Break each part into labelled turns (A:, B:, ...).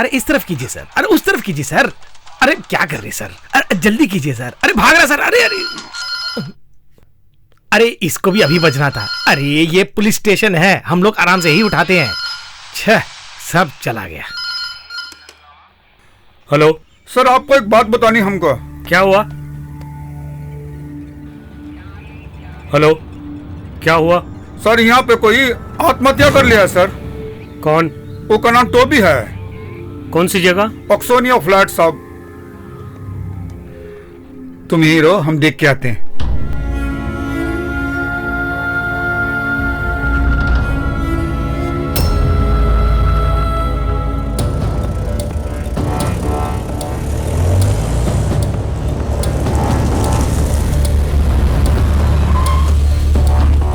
A: अरे इस तरफ कीजिए सर, अरे उस तरफ कीजिए सर। अरे क्या कर रहे सर, अरे जल्दी कीजिए सर। अरे भाग रहा सर। अरे अरे अरे इसको भी अभी बजना था। अरे ये पुलिस स्टेशन है, हम लोग आराम से ही उठाते हैं। छह, सब चला गया।
B: हेलो
C: सर, आपको एक बात बतानी हमको।
B: क्या हुआ? हेलो क्या हुआ?
C: सर यहाँ पे कोई आत्महत्या कर लिया है सर।
B: कौन?
C: वो का नाम टोबी है।
B: कौन सी जगह?
C: ऑक्सोनिया फ्लैट साहब। तुम यही रहो, हम देख के आते हैं।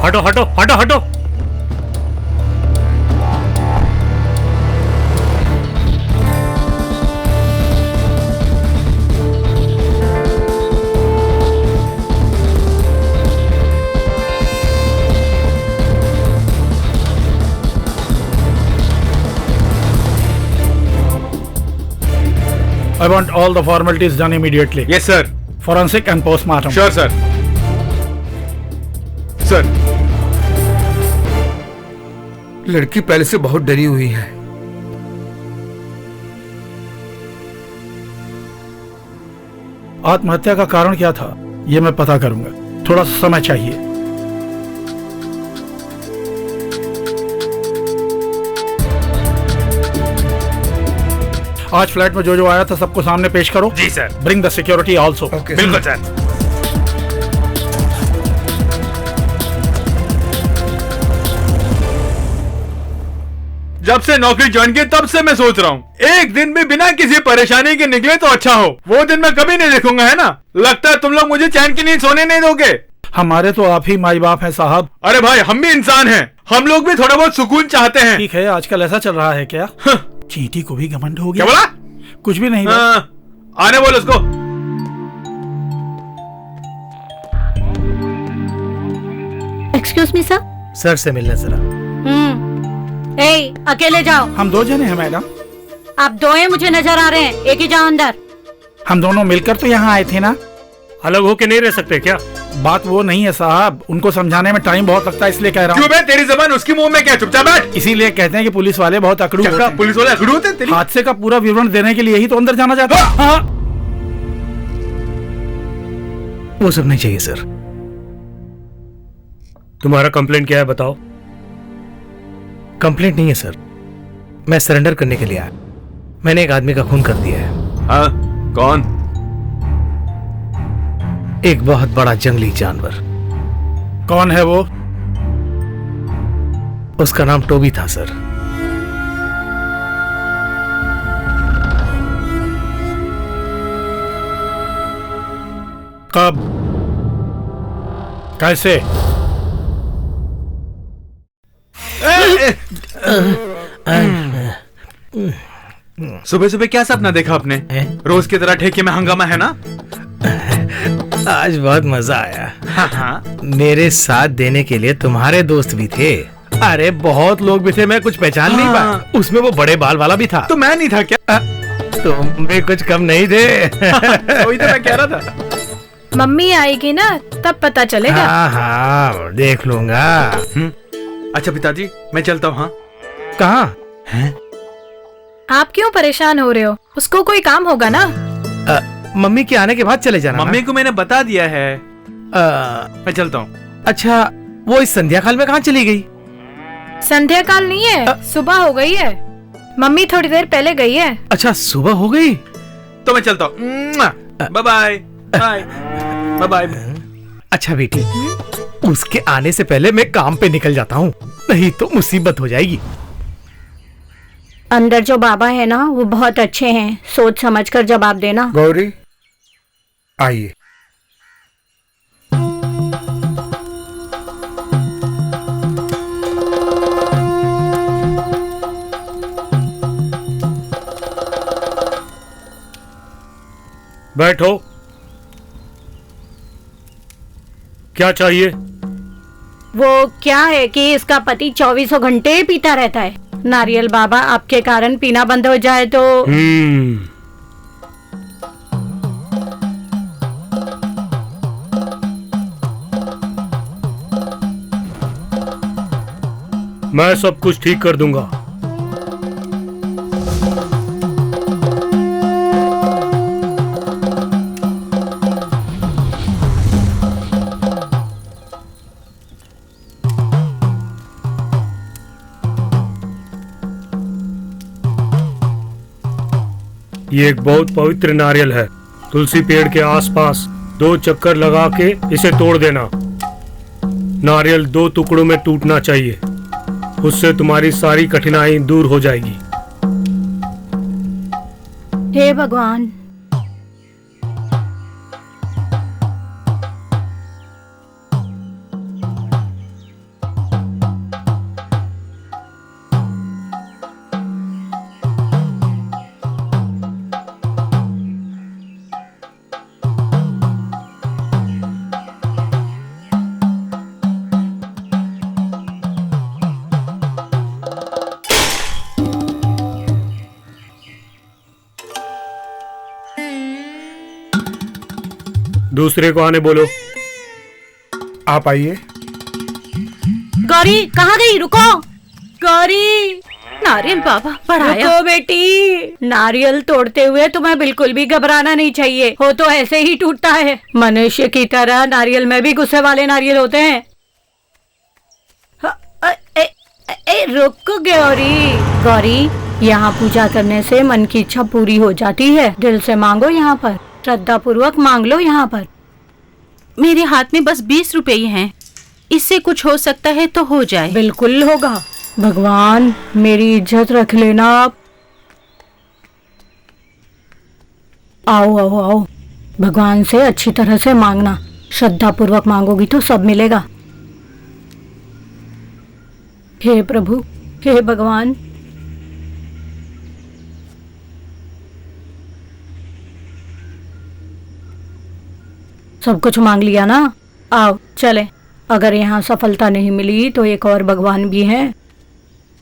B: हटो हटो हटो हटो।
A: I want all the formalities done immediately.
D: Yes, sir.
A: Forensic and postmortem.
D: Sure, sir. Sir.
C: लड़की पहले से बहुत डरी हुई है।
A: आत्महत्या का कारण क्या था ये मैं पता करूंगा, थोड़ा सा समय चाहिए। आज फ्लैट में जो जो आया था सबको सामने पेश करो।
B: जी sir.
A: Bring the security also.
B: बिल्कुल सर।
D: जब से नौकरी ज्वाइन की तब से मैं सोच रहा हूँ एक दिन भी बिना किसी परेशानी के निकले तो अच्छा हो। वो दिन मैं कभी नहीं देखूंगा, है ना? लगता है तुम लोग मुझे चैन की नींद सोने नहीं दोगे।
A: हमारे तो आप ही माई बाप हैं साहब।
D: अरे भाई, हम भी इंसान हैं, हम लोग भी थोड़ा बहुत सुकून चाहते हैं।
A: ठीक है, आजकल ऐसा चल रहा है क्या? चींटी को भी घमंड हो गया।
D: क्या बोला?
A: कुछ भी नहीं।
D: आने बोल उसको।
E: Excuse me sir.
A: सर से मिलना जरा।
E: ए, अकेले जाओ।
A: हम दो जने हैं मैडम।
E: आप दो हैं, मुझे नजर आ रहे हैं। एक ही जाओ अंदर।
A: हम दोनों मिलकर तो यहाँ आए थे ना।
B: अलग होके नहीं रह सकते क्या?
A: बात वो नहीं है साहब, उनको समझाने में टाइम बहुत लगता है, इसलिए कह रहा हूँ।
D: क्यों बे, तेरी जबान उसकी मुंह में क्या? चुपचाप बैठ।
A: इसीलिए कहते हैं कि पुलिस वाले बहुत अकड़ू होते हैं।
D: पुलिस वाले अकड़ू होते हैं?
A: हादसे का पूरा विवरण देने के लिए ही तो अंदर जाना चाहता है। हाँ। वो सब नहीं चाहिए सर।
B: तुम्हारा कंप्लेंट क्या है बताओ?
A: कंप्लेंट नहीं है सर, मैं सरेंडर करने के लिए आया। मैंने एक आदमी का खून कर दिया है।
D: हाँ, कौन?
A: एक बहुत बड़ा जंगली जानवर। कौन है वो? उसका नाम टोबी था सर। कब? कैसे?
D: सुबह सुबह क्या सपना देखा आपने? रोज की तरह ठेके में हंगामा है ना?
A: आज बहुत मजा आया।
D: हाँ।
A: मेरे साथ देने के लिए तुम्हारे दोस्त भी थे। अरे बहुत लोग भी थे, मैं कुछ पहचान नहीं पाया। उसमें वो बड़े बाल वाला भी था।
D: तो मैं नहीं था क्या?
A: तुम भी कुछ कम नहीं थे।
D: वही तो मैं कह रहा था।
F: मम्मी आएगी ना तब पता चलेगा।
A: हाँ हाँ देख लूंगा।
D: अच्छा पिताजी, मैं चलता हूँ। हाँ।
A: कहाँ?
F: आप क्यों परेशान हो रहे हो? उसको कोई काम होगा ना।
A: मम्मी के आने के बाद चले जाना।
D: मम्मी को मैंने बता दिया है। मैं चलता हूँ।
A: अच्छा, वो इस संध्या काल में कहाँ चली गई?
F: संध्या काल नहीं है, सुबह हो गई है। मम्मी थोड़ी देर पहले गई है।
A: अच्छा, सुबह हो गई
D: तो मैं चलता हूँ। Bye bye bye bye.
A: अच्छा बेटी, उसके आने से पहले मैं काम पे निकल जाता हूँ, नहीं तो मुसीबत हो जाएगी।
E: अंदर जो बाबा है ना वो बहुत अच्छे हैं, सोच समझ कर जवाब देना।
C: गौरी आइए।
B: बैठो। क्या चाहिए?
E: वो क्या है कि इसका पति 24 घंटे पीता रहता है। नारियल बाबा आपके कारण पीना बंद हो जाए तो।
B: मैं सब कुछ ठीक कर दूंगा। ये एक बहुत पवित्र नारियल है। तुलसी पेड़ के आसपास 2 चक्कर लगा के इसे तोड़ देना। नारियल 2 टुकड़ों में टूटना चाहिए, उससे तुम्हारी सारी कठिनाई दूर हो जाएगी।
E: हे भगवान।
B: दूसरे को आने बोलो।
C: आप आइए।
E: गौरी कहाँ गई? रुको गौरी।
G: नारियल बाबा बढ़ाया।
E: रुको बेटी, नारियल तोड़ते हुए तुम्हें बिल्कुल भी घबराना नहीं चाहिए। हो तो ऐसे ही टूटता है। मनुष्य की तरह नारियल में भी गुस्से वाले नारियल होते हैं। रुक गौरी। गौरी, यहाँ पूजा करने से मन की इच्छा पूरी हो जाती है। दिल से मांगो, यहाँ पर श्रद्धा पूर्वक मांग लो। यहाँ पर
G: मेरे हाथ में बस 20 रुपए ही हैं। इससे कुछ हो सकता है तो हो जाए।
E: बिल्कुल होगा। भगवान मेरी इज्जत रख लेना आप। आओ आओ आओ। भगवान से अच्छी तरह से मांगना। श्रद्धा पूर्वक मांगोगी तो सब मिलेगा। हे प्रभु, हे भगवान। सब कुछ मांग लिया ना? आओ चले। अगर यहाँ सफलता नहीं मिली तो एक और भगवान भी हैं।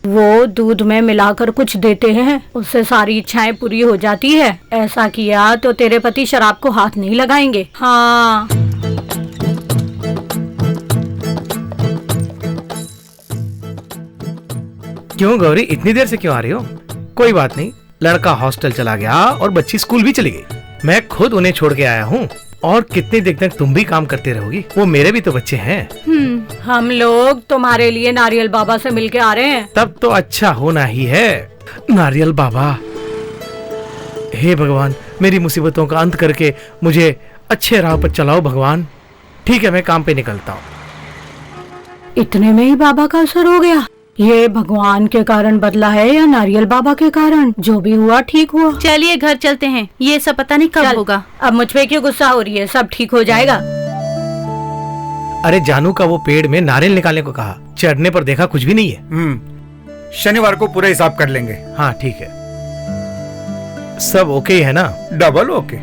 E: वो दूध में मिलाकर कुछ देते हैं, उससे सारी इच्छाएं पूरी हो जाती है। ऐसा किया तो तेरे पति शराब को हाथ नहीं लगाएंगे। हाँ।
A: क्यों गौरी, इतनी देर से क्यों आ रही हो? कोई बात नहीं, लड़का हॉस्टल चला गया और बच्ची स्कूल भी चली गई। मैं खुद उन्हें छोड़ के आया हूँ। और कितनी देर तक तुम भी काम करते रहोगी? वो मेरे भी तो बच्चे हैं।
E: हम लोग तुम्हारे लिए नारियल बाबा से मिलके आ रहे हैं।
A: तब तो अच्छा होना ही है। नारियल बाबा, हे भगवान, मेरी मुसीबतों का अंत करके मुझे अच्छे राह पर चलाओ भगवान। ठीक है, मैं काम पे निकलता हूँ।
E: इतने में ही बाबा का असर हो गया। ये भगवान के कारण बदला है या नारियल बाबा के कारण? जो भी हुआ ठीक हुआ।
G: चलिए घर चलते हैं। ये सब पता नहीं कब होगा।
E: अब मुझ पे क्यों गुस्सा हो रही है? सब ठीक हो जाएगा।
A: अरे जानू का वो पेड़ में नारियल निकालने को कहा, चढ़ने पर देखा कुछ भी नहीं है।
C: शनिवार को पूरा हिसाब कर लेंगे।
A: हाँ ठीक है। सब ओके है ना?
C: Double okay.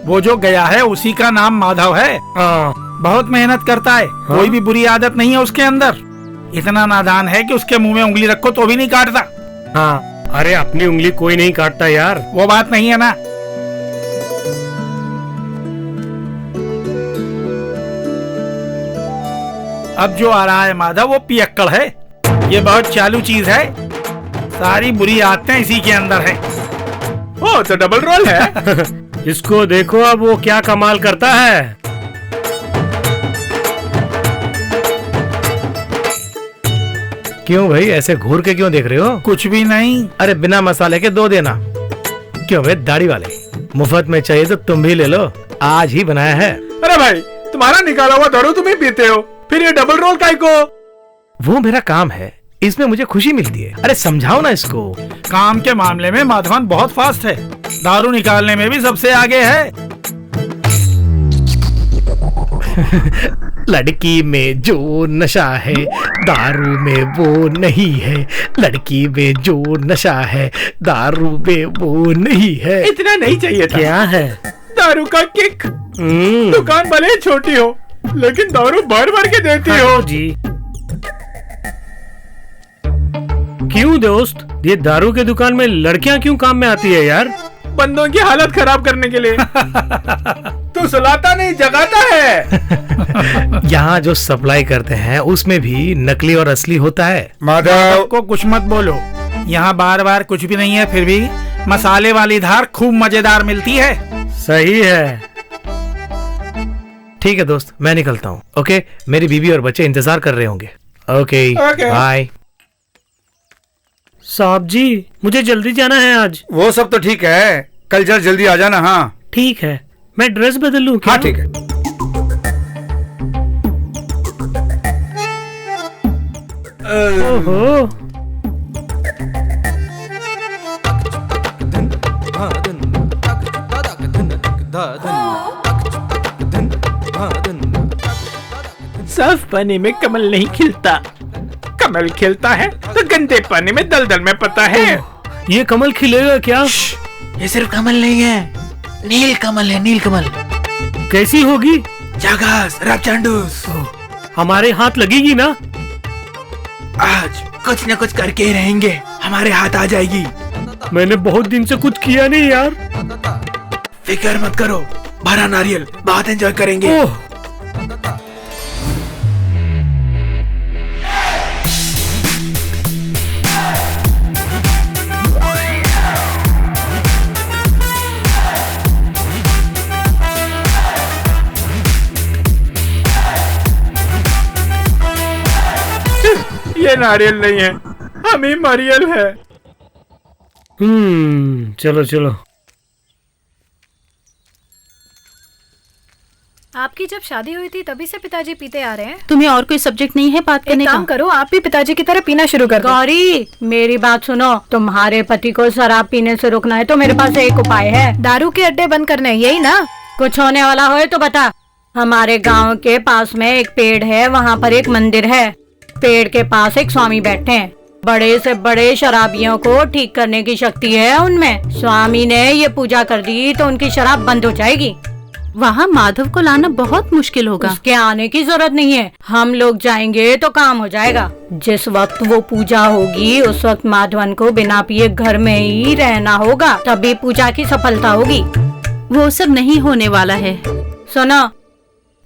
H: वो जो गया है उसी का नाम माधव है।
B: हाँ।
H: बहुत मेहनत करता है।
B: हाँ?
H: कोई भी बुरी आदत नहीं है उसके अंदर। इतना नादान है कि उसके मुंह में उंगली रखो तो भी नहीं काटता।
B: हाँ, अरे अपनी उंगली कोई नहीं काटता यार।
H: वो बात नहीं है ना। अब जो आ रहा है माधव वो पियक्कड़ है। ये बहुत चालू चीज है। सारी बुरी आदतें इसी के अंदर है।
D: ओ तो डबल रोल है।
B: इसको देखो अब वो क्या कमाल करता है।
A: क्यों भाई, ऐसे घूर के क्यों देख रहे हो?
H: कुछ भी नहीं।
A: अरे बिना मसाले के 2 देना। क्यों भाई दाढ़ी वाले, मुफ्त में चाहिए तो तुम भी ले लो, आज ही बनाया है।
D: अरे भाई, तुम्हारा निकाला हुआ दारू तुम ही पीते हो, फिर ये डबल रोल काहे को?
A: वो मेरा काम है, इसमें मुझे खुशी मिलती है। अरे समझाओ ना इसको।
H: काम के मामले में माधवन बहुत फास्ट है। दारू निकालने में भी सबसे आगे है।
A: लड़की में जो नशा है दारू में वो नहीं है। लड़की में जो नशा है दारू में वो नहीं है।
D: इतना नहीं चाहिए था।
B: क्या है?
D: दारू का किक। दुकान भले ही छोटी हो लेकिन दारू भर भर के देती हो
B: जी। क्यों दोस्त, ये दारू के दुकान में लड़कियां क्यों काम में आती है यार?
D: बंदों की हालत खराब करने के लिए। तू सुलाता नहीं, जगाता है।
A: यहाँ जो सप्लाई करते हैं उसमें भी नकली और असली होता है।
C: माधव,
H: को कुछ मत बोलो, यहाँ बार बार कुछ भी नहीं है, फिर भी मसाले वाली धार खूब मजेदार मिलती है।
B: सही है।
A: ठीक है दोस्त, मैं निकलता हूँ। ओके, मेरी बीवी और बच्चे इंतजार कर रहे होंगे। Okay
C: okay.
A: बाय।
B: साहब जी, मुझे जल्दी जाना है आज।
C: वो सब तो ठीक है, कल जल्दी आ जाना। हाँ
B: ठीक है, मैं ड्रेस बदल लूं क्या?
C: हाँ ठीक है।
B: ओहो,
D: साफ पानी में कमल नहीं खिलता, कमल खिलता है तो गंदे पानी में दलदल में पता है।
B: ये कमल खिलेगा क्या?
I: ये सिर्फ कमल नहीं है, नील कमल है, नील कमल।
B: कैसी होगी?
I: जागास रापचांडूस,
B: हमारे हाथ लगेगी ना?
I: आज कुछ न कुछ करके ही रहेंगे, हमारे हाथ आ जाएगी।
B: मैंने बहुत दिन से कुछ किया नहीं यार।
I: फिक्र मत करो, भरा नारियल, बहुत एंजॉय करेंगे।
B: ओह,
D: ये नारियल नहीं है, हम ही मरियल है।
B: चलो चलो।
F: आपकी जब शादी हुई थी तभी से पिताजी पीते आ रहे हैं।
G: तुम्हें और कोई सब्जेक्ट नहीं है बात
F: एक
G: करने
F: काम
G: का?
F: करो, आप भी पिताजी की तरह पीना शुरू कर दो।
E: गौरी, मेरी बात सुनो, तुम्हारे पति को शराब पीने से रोकना है तो मेरे पास एक उपाय है।
F: दारू के अड्डे बंद करने हैं, यही ना?
E: कुछ होने वाला हो तो बता। हमारे गांव के पास में एक पेड़ है, वहाँ पर एक मंदिर है। पेड़ के पास एक स्वामी बैठे हैं। बड़े से बड़े शराबियों को ठीक करने की शक्ति है उनमें। स्वामी ने ये पूजा कर दी तो उनकी शराब बंद हो जाएगी।
G: वहाँ माधव को लाना बहुत मुश्किल होगा।
E: उसके आने की जरूरत नहीं है, हम लोग जाएंगे तो काम हो जाएगा। जिस वक्त वो पूजा होगी उस वक्त माधवन को बिना पिए घर में ही रहना होगा, तभी पूजा की सफलता होगी।
G: वो सब नहीं होने वाला है।
E: सुनो,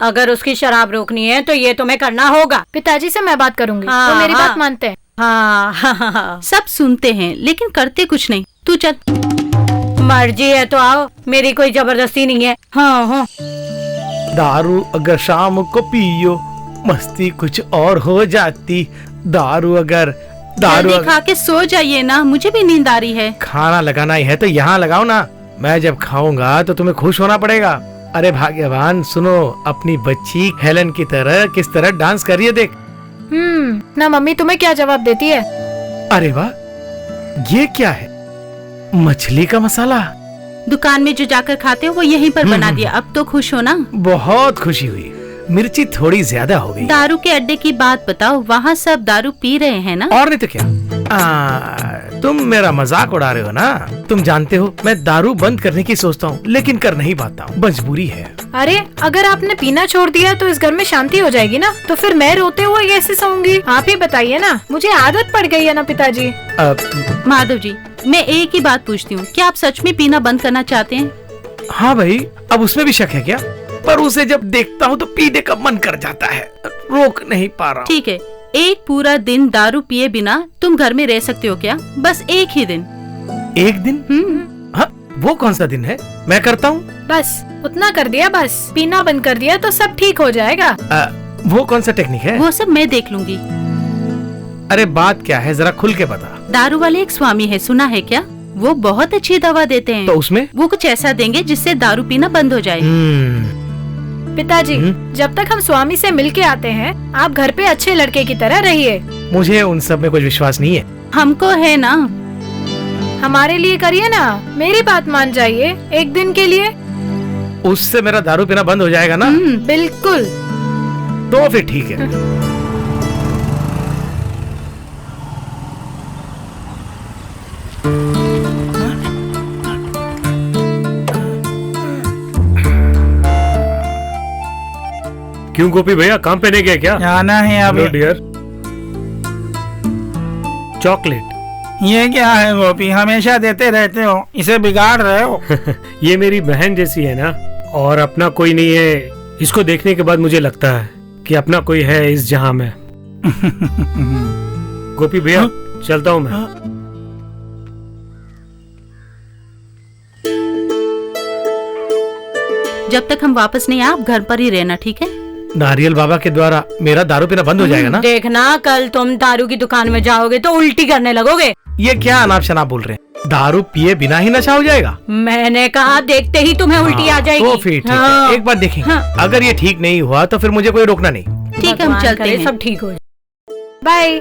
E: अगर उसकी शराब रोकनी है तो ये तुम्हें करना होगा।
F: पिताजी से मैं बात करूंगी,
E: हाँ,
F: वो मेरी
E: हाँ।
F: बात मानते हैं।
E: हाँ, हाँ।
G: सब सुनते हैं लेकिन करते कुछ नहीं। तू चल।
E: मर्जी है तो आओ, मेरी कोई जबरदस्ती नहीं है। हाँ हाँ।
A: दारू अगर शाम को पियो मस्ती कुछ और हो जाती। दारू
G: जल्दी खा के सो जाइए ना, मुझे भी नींद आ रही है।
A: खाना लगाना ही है तो यहाँ लगाओ ना। मैं जब खाऊंगा तो तुम्हें खुश होना पड़ेगा। अरे भाग्यवान, सुनो, अपनी बच्ची हेलन की तरह किस तरह डांस कर रही है, देख।
F: ना मम्मी तुम्हें क्या जवाब देती है?
A: अरे वाह, ये क्या है? मछली का मसाला।
G: दुकान में जो जाकर खाते हो वो यहीं पर बना दिया। अब तो खुश हो ना?
A: बहुत खुशी हुई। मिर्ची थोड़ी ज्यादा हो गई।
G: दारू के अड्डे की बात बताओ, वहाँ सब दारू पी रहे हैं ना?
A: और नहीं तो क्या। तुम मेरा मजाक उड़ा रहे हो ना। तुम जानते हो मैं दारू बंद करने की सोचता हूँ लेकिन कर नहीं पाता हूँ, मजबूरी है।
F: अरे अगर आपने पीना छोड़ दिया तो इस घर में शांति हो जाएगी ना, तो फिर मैं रोते हुए कैसे सोऊंगी? आप ही बताइए ना, मुझे आदत पड़ गई है ना पिताजी।
G: माधव जी, मैं एक ही बात पूछती हूँ, क्या आप सच में पीना बंद करना चाहते हैं?
A: हाँ भाई, अब उसमें भी शक है क्या? पर उसे जब देखता हूँ तो पीने का मन कर जाता है, रोक नहीं पा रहा।
G: ठीक है, एक पूरा दिन दारू पिए बिना तुम घर में रह सकते हो क्या? बस एक ही दिन।
A: एक दिन? हाँ, वो कौन सा दिन है? मैं करता हूँ।
F: बस उतना कर दिया, बस पीना बंद कर दिया तो सब ठीक हो जाएगा।
A: वो कौन सा टेक्निक है?
G: वो सब मैं देख लूंगी।
A: अरे बात क्या है, जरा खुल के बता।
G: दारू वाले एक स्वामी है, सुना है क्या? वो बहुत अच्छी दवा देते हैं।
A: तो उसमें
G: वो कुछ ऐसा देंगे जिससे दारू पीना बंद हो जाए।
F: पिताजी, जब तक हम स्वामी से मिल के आते हैं आप घर पे अच्छे लड़के की तरह रहिए।
A: मुझे उन सब में कुछ विश्वास नहीं है।
G: हमको है ना।
F: हमारे लिए करिए ना, मेरी बात मान जाइए एक दिन के लिए।
A: उससे मेरा दारू पीना बंद हो जाएगा ना?
F: बिल्कुल।
A: तो फिर ठीक है।
B: क्यों गोपी भैया, काम पे नहीं गए क्या?
H: जाना है
B: हेलो
H: अभी।
B: डियर। चॉकलेट
H: ये क्या है गोपी, हमेशा देते रहते हो, इसे बिगाड़ रहे हो।
B: ये मेरी बहन जैसी है ना, और अपना कोई नहीं है। इसको देखने के बाद मुझे लगता है कि अपना कोई है इस जहां में। गोपी भैया चलता हूँ मैं।
G: जब तक हम वापस नहीं आए आप घर पर ही रहना, ठीक है?
A: नारियल बाबा के द्वारा मेरा दारू पीना बंद हो जाएगा ना?
E: देखना कल तुम दारू की दुकान में जाओगे तो उल्टी करने लगोगे।
A: ये क्या अनाप शनाप बोल रहे हैं? दारू पिए बिना ही नशा हो जाएगा?
E: मैंने कहा देखते ही तुम्हें उल्टी आ जाएगी।
A: तो फिर ठीक
E: हाँ।
A: है, एक बार देखेंगे।
E: हाँ।
A: अगर ये ठीक नहीं हुआ तो फिर मुझे कोई रोकना नहीं।
G: ठीक है, हम
E: भगवान
G: चलते
E: करे
G: हैं।
E: सब ठीक हो जाए।
F: बाय।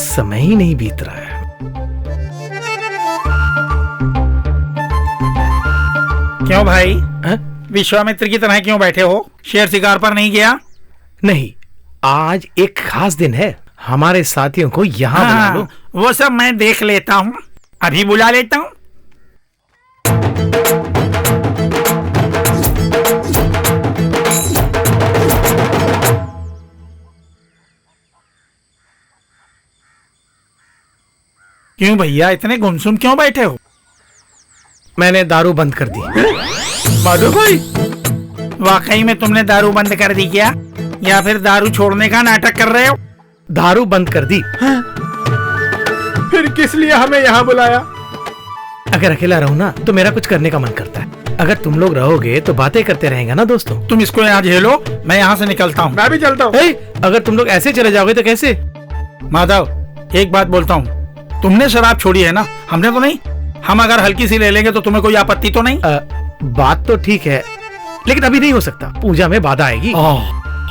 A: समय ही नहीं बीत रहा है।
H: क्यों भाई,
A: हाँ?
H: विश्वामित्र की तरह क्यों बैठे हो? शेर शिकार पर नहीं गया?
A: नहीं, आज एक खास दिन है। हमारे साथियों को यहाँ बुला लो।
H: वो सब मैं देख लेता हूँ, अभी बुला लेता हूँ। क्यों भैया इतने गुमसुम क्यों बैठे हो?
A: मैंने दारू बंद कर दी।
H: माधव भाई, वाकई में तुमने दारू बंद कर दी क्या, या फिर दारू छोड़ने का नाटक कर रहे हो?
A: दारू बंद कर दी।
D: फिर किस लिए हमें यहाँ बुलाया?
A: अगर अकेला रहूं ना तो मेरा कुछ करने का मन करता है। अगर तुम लोग रहोगे तो बातें करते रहेंगे ना दोस्तों।
H: तुम इसको यहाँ झेलो, मैं यहाँ से निकलता हूँ।
D: मैं भी चलता हूँ।
A: अगर तुम लोग ऐसे चले जाओगे तो कैसे?
H: माधव, एक बात बोलता हूँ, तुमने शराब छोड़ी है ना, हमने तो नहीं। हम अगर हल्की सी ले लेंगे तो तुम्हें कोई आपत्ति तो नहीं?
A: बात तो ठीक है, लेकिन अभी नहीं हो सकता। पूजा में बाधा आएगी।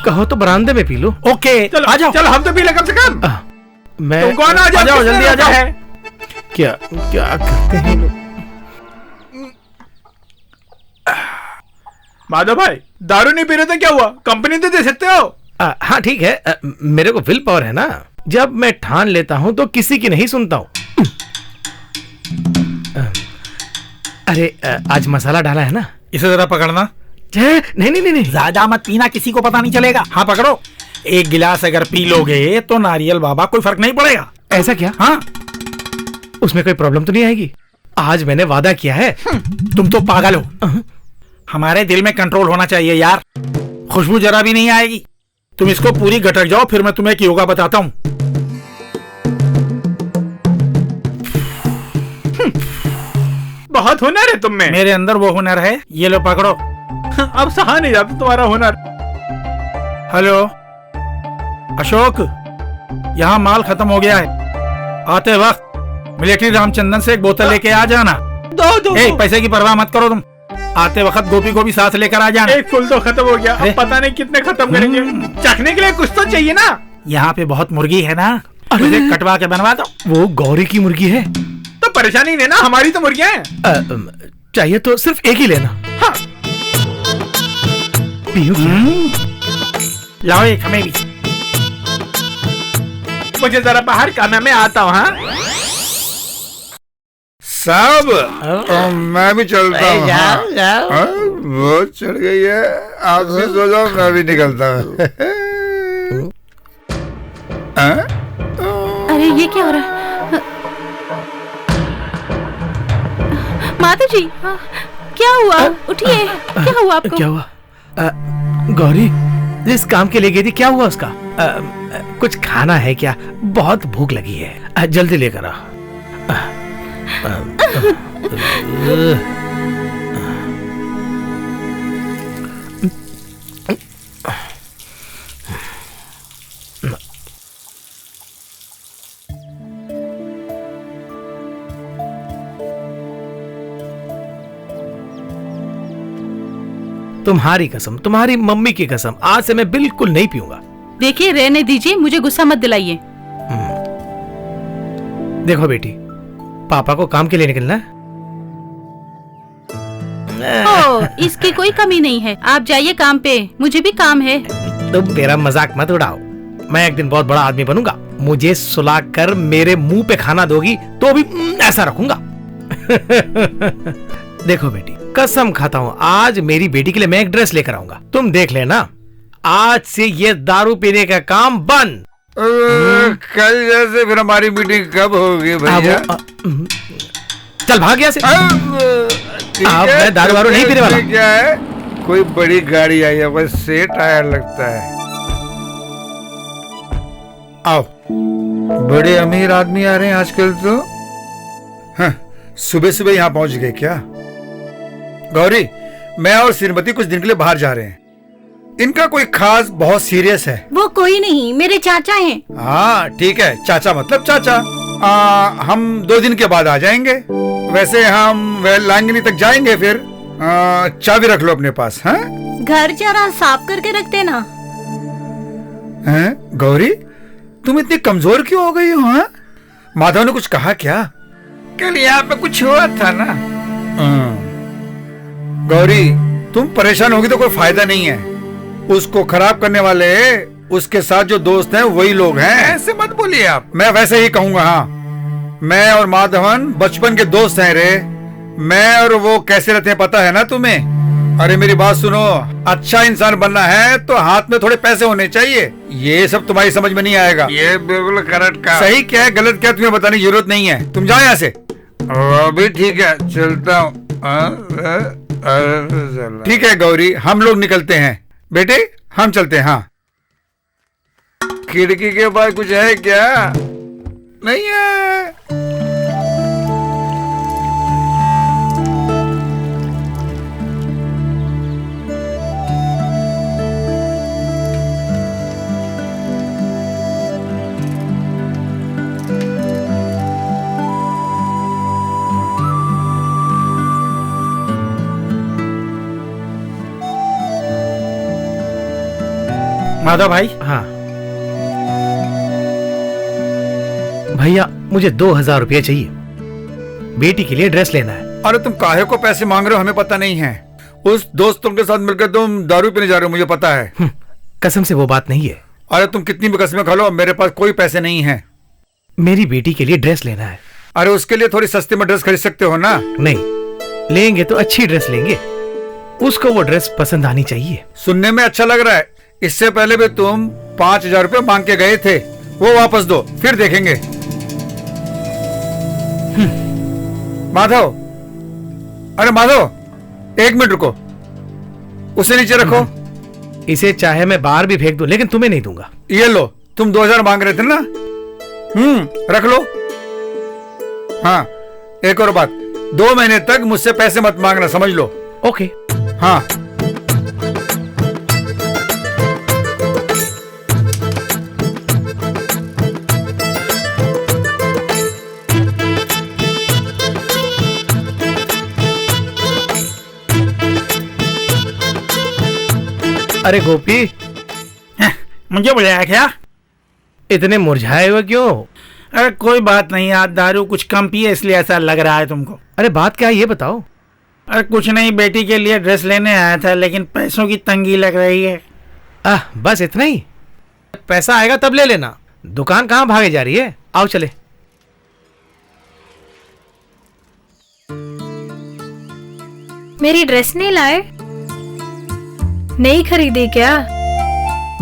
A: कहो तो बरामदे में पी लो।
H: ओके,
D: चलो
H: आ जाओ।
D: चलो, हम तो पी ले कम से कम।
A: मैं
D: तुम कौन? आ जाओ
H: जल्दी आ जाओ।
A: क्या क्या करते हैं लोग?
D: माधव भाई, दारू नहीं पी रहे तो क्या हुआ? कंपनी तो दे सकते हो।
A: हाँ ठीक है, मेरे को विल पावर है ना। जब मैं ठान लेता हूँ तो किसी की नहीं सुनता हूँ। अरे आज मसाला डाला है ना?
H: इसे जरा पकड़ना।
A: नहीं नहीं नहीं नहीं,
H: ज्यादा मत पीना, किसी को पता नहीं चलेगा। हाँ पकड़ो। एक गिलास अगर पी लोगे तो नारियल बाबा कोई फर्क नहीं पड़ेगा।
A: ऐसा क्या?
H: हाँ,
A: उसमें कोई प्रॉब्लम तो नहीं आएगी? आज मैंने वादा किया है।
H: तुम तो पागल हो। हमारे दिल में कंट्रोल होना चाहिए यार। खुशबू जरा भी नहीं आएगी। तुम इसको पूरी गटक जाओ, फिर मैं तुम्हें एक योगा बताता हूँ।
D: बहुत हुनर है तुम में।
H: मेरे अंदर वो हुनर है। ये लो पकड़ो।
D: अब सहा नहीं जाता तुम्हारा हुनर।
H: हेलो अशोक, यहाँ माल खत्म हो गया है। आते वक्त मिलिट्री रामचंदन से एक बोतल लेके आ जाना।
D: दो
H: पैसे की परवाह मत करो तुम। आते वक्त गोपी को भी साथ लेकर आ जाना।
D: एक फुल तो खत्म हो गया, अब पता नहीं कितने खत्म करेंगे। चखने के लिए कुछ तो चाहिए ना।
H: यहाँ पे बहुत मुर्गी है ना, मुझे कटवा के बनवा दो।
A: वो गौरी की मुर्गी है
D: तो परेशानी नहीं ना, हमारी तो मुर्गियां हैं।
A: चाहिए तो सिर्फ एक ही लेना।
D: हाँ।
A: पियो
H: लाओ एक हमें भी।
D: मुझे जरा बाहर खाना, मैं आता हूँ। हाँ
C: साहब, मैं भी चलता हूँ। हाँ, वो चढ़ गई है। आप भी सो जाओ, मैं भी निकलता हूँ।
G: अरे ये क्या हो रहा है? माता जी, क्या हुआ? उठिए, क्या हुआ आपको?
A: क्या हुआ? गौरी जिस काम के लिए गई थी, क्या हुआ उसका? कुछ खाना है क्या? बहुत भूख लगी है, जल्दी लेकर आ। तुम्हारी कसम, तुम्हारी मम्मी की कसम, आज से मैं बिल्कुल नहीं पीऊंगा।
G: देखिए, रहने दीजिए, मुझे गुस्सा मत दिलाइए।
A: देखो बेटी, पापा को काम के लिए निकलना है।
G: ओ, इसकी कोई कमी नहीं है। आप जाइए काम पे, मुझे भी काम है।
A: तुम मेरा मजाक मत उड़ाओ। मैं एक दिन बहुत बड़ा आदमी बनूंगा। मुझे सुलाकर मेरे मुंह पे खाना दोगी तो भी ऐसा रखूंगा। देखो बेटी, कसम खाता हूँ आज मेरी बेटी के लिए मैं एक ड्रेस लेकर आऊंगा, तुम देख लेना। आज से ये दारू पीने का काम बंद।
C: कल जैसे फिर हमारी मीटिंग कब होगी भैया?
A: चल भाग यहाँ से। मैं दारू वारू नहीं पीने वाला।
C: क्या है, कोई बड़ी गाड़ी आई है, बस से टायर लगता है। आओ, बड़े अमीर आदमी आ रहे हैं आजकल तो। हाँ, सुबह सुबह यहाँ पहुंच गए क्या? गौरी, मैं और श्रीमती कुछ दिन के लिए बाहर जा रहे हैं। इनका कोई खास बहुत सीरियस है?
E: वो कोई नहीं, मेरे चाचा हैं।
C: हाँ ठीक है, चाचा मतलब चाचा। हम 2 दिन के बाद आ जाएंगे। वैसे हम लांगनी तक जाएंगे फिर। चाबी रख लो अपने पास। हाँ,
E: घर जरा साफ करके रख देना।
C: गौरी, तुम इतनी कमजोर क्यों हो गई हो? हाँ, माधव ने कुछ कहा क्या? कल यहाँ पे कुछ हुआ था ना। गौरी, तुम परेशान होगी तो कोई फायदा नहीं है। उसको खराब करने वाले उसके साथ जो दोस्त हैं वही लोग हैं। ऐसे मत बोलिए आप। मैं वैसे ही कहूंगा। हाँ, मैं और माधवन बचपन के दोस्त हैं रे। मैं और वो कैसे रहते हैं पता है ना तुम्हें? अरे मेरी बात सुनो, अच्छा इंसान बनना है तो हाथ में थोड़े पैसे होने चाहिए। ये सब तुम्हारी समझ में नहीं आएगा। ये बिल्कुल करेक्ट का। सही क्या है गलत क्या तुम्हें बताने की जरूरत नहीं है। तुम जाओ यहाँ से। अभी ठीक है, चलता हूँ। ठीक है गौरी, हम लोग निकलते हैं। बेटे हम चलते हैं। हाँ, खिड़की के पास कुछ है क्या? नहीं है।
H: माधव भाई।
A: हाँ भैया, मुझे 2000 रुपये चाहिए, बेटी के लिए ड्रेस लेना है।
C: अरे तुम काहे को पैसे मांग रहे हो, हमें पता नहीं है। उस दोस्तों के साथ मिलकर तुम दारू पीने जा रहे हो, मुझे पता है।
A: कसम से वो बात नहीं है।
C: अरे तुम कितनी भी कसमें खा लो, मेरे पास कोई पैसे नहीं है।
A: मेरी बेटी के लिए ड्रेस लेना है।
C: अरे उसके लिए थोड़ी सस्ते में ड्रेस खरीद सकते हो ना?
A: नहीं, लेंगे तो अच्छी ड्रेस लेंगे, उसको वो ड्रेस पसंद आनी चाहिए।
C: सुनने में अच्छा लग रहा है। इससे पहले भी तुम 5000 रुपये मांग के गए थे, वो वापस दो, फिर देखेंगे। माधव, अरे माधव, 1 मिनट रुको, उसे नीचे रखो।
A: इसे चाहे मैं बाहर भी फेंक दूं, लेकिन तुम्हें नहीं दूंगा।
C: ये लो, तुम 2000 मांग रहे थे ना? रख लो। हाँ, एक और बात, 2 महीने तक मुझसे पैसे मत मांगना, समझ लो।
A: ओके।
C: हाँ,
A: अरे गोपी,
H: मुझे बुलाया क्या?
A: इतने मुरझाए हुए क्यों?
H: अरे कोई बात नहीं, आज दारू कुछ कम पिए इसलिए ऐसा लग रहा है तुमको।
A: अरे बात क्या है ये बताओ।
H: अरे कुछ नहीं, बेटी के लिए ड्रेस लेने आया था, लेकिन पैसों की तंगी लग रही है।
A: बस इतना ही? पैसा आएगा तब ले लेना, दुकान कहाँ भागे जा रही है। आओ चले।
F: मेरी ड्रेस नहीं लाए? नहीं खरीदी क्या?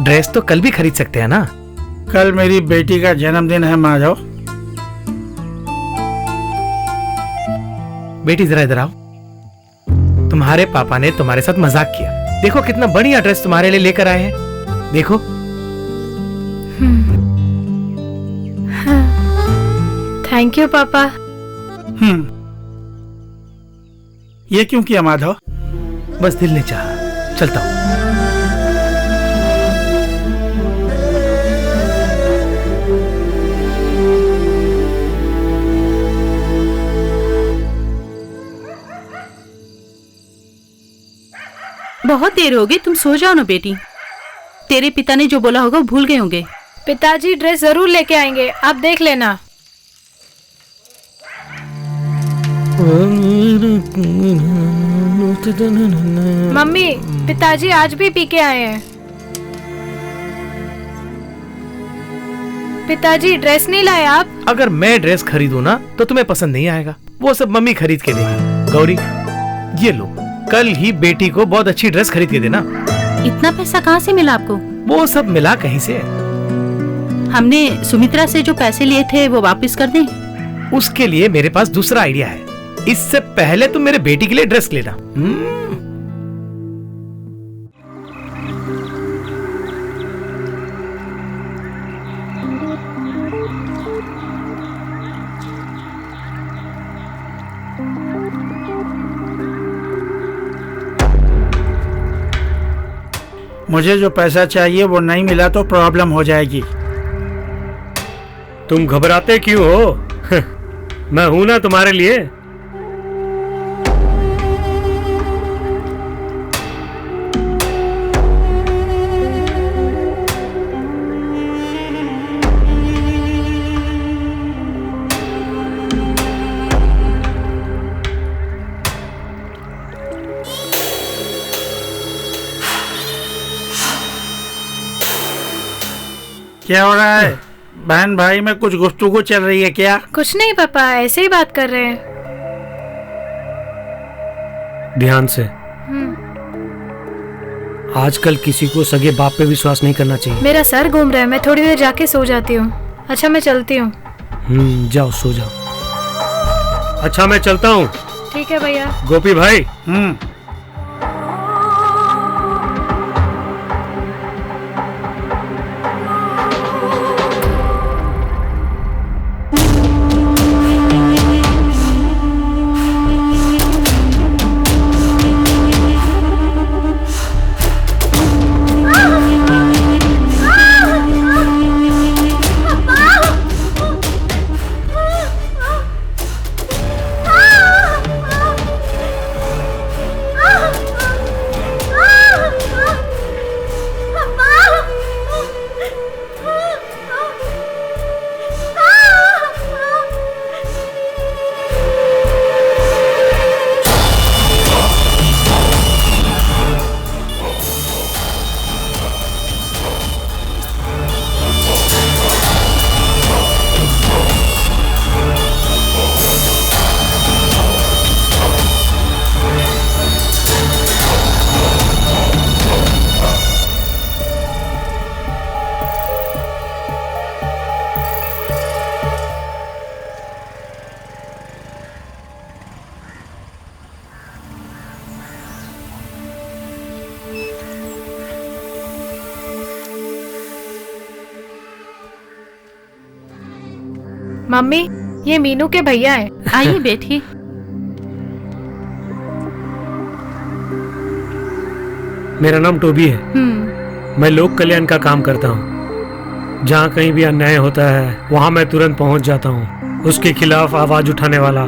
A: ड्रेस तो कल भी खरीद सकते हैं ना।
H: कल मेरी बेटी का जन्मदिन है माधव।
A: बेटी जरा इधर आओ। तुम्हारे पापा ने तुम्हारे साथ मजाक किया, देखो कितना बढ़िया ड्रेस तुम्हारे लिए लेकर आए हैं, देखो।
F: थैंक यू पापा।
H: ये क्यों किया माधव?
A: बस दिल ने चाहा, चलता हूं।
G: बहुत देर हो गई, तुम सो जाओ ना बेटी। तेरे पिता ने जो बोला होगा वो भूल गए होंगे।
F: पिताजी ड्रेस जरूर लेके आएंगे, आप देख लेना। मम्मी, पिताजी आज भी पी के आए हैं। पिताजी ड्रेस नहीं लाए आप?
A: अगर मैं ड्रेस खरीदूं ना तो तुम्हें पसंद नहीं आएगा, वो सब मम्मी खरीद के देगी। गौरी, ये लो, कल ही बेटी को बहुत अच्छी ड्रेस खरीद के देना।
G: इतना पैसा कहाँ से मिला आपको?
A: वो सब मिला कहीं से।
G: हमने सुमित्रा से जो पैसे लिए थे वो वापस कर दें?
A: उसके लिए मेरे पास दूसरा आइडिया है। इससे पहले तुम मेरे बेटी के लिए ड्रेस लेना।
H: मुझे जो पैसा चाहिए वो नहीं मिला तो प्रॉब्लम हो जाएगी।
B: तुम घबराते क्यों हो? मैं हूं ना तुम्हारे लिए।
H: क्या हो रहा है? बहन भाई में कुछ गुफ्तगू चल रही है क्या?
F: कुछ नहीं पापा, ऐसे ही बात कर रहे हैं।
B: ध्यान से। आजकल किसी को सगे बाप पे विश्वास नहीं करना चाहिए।
F: मेरा सर घूम रहा है, मैं थोड़ी देर जाके सो जाती हूँ। अच्छा मैं चलती हूँ।
B: जाओ सो जाओ। अच्छा मैं चलता हूँ।
F: ठीक है भैया।
B: गोपी भाई।
F: मम्मी ये मीनू के भैया हैं।
G: आइए बैठिए।
B: मेरा नाम टोबी है। मैं लोक कल्याण का काम करता हूँ। जहाँ कहीं भी अन्याय होता है वहाँ मैं तुरंत पहुँच जाता हूँ। उसके खिलाफ आवाज उठाने वाला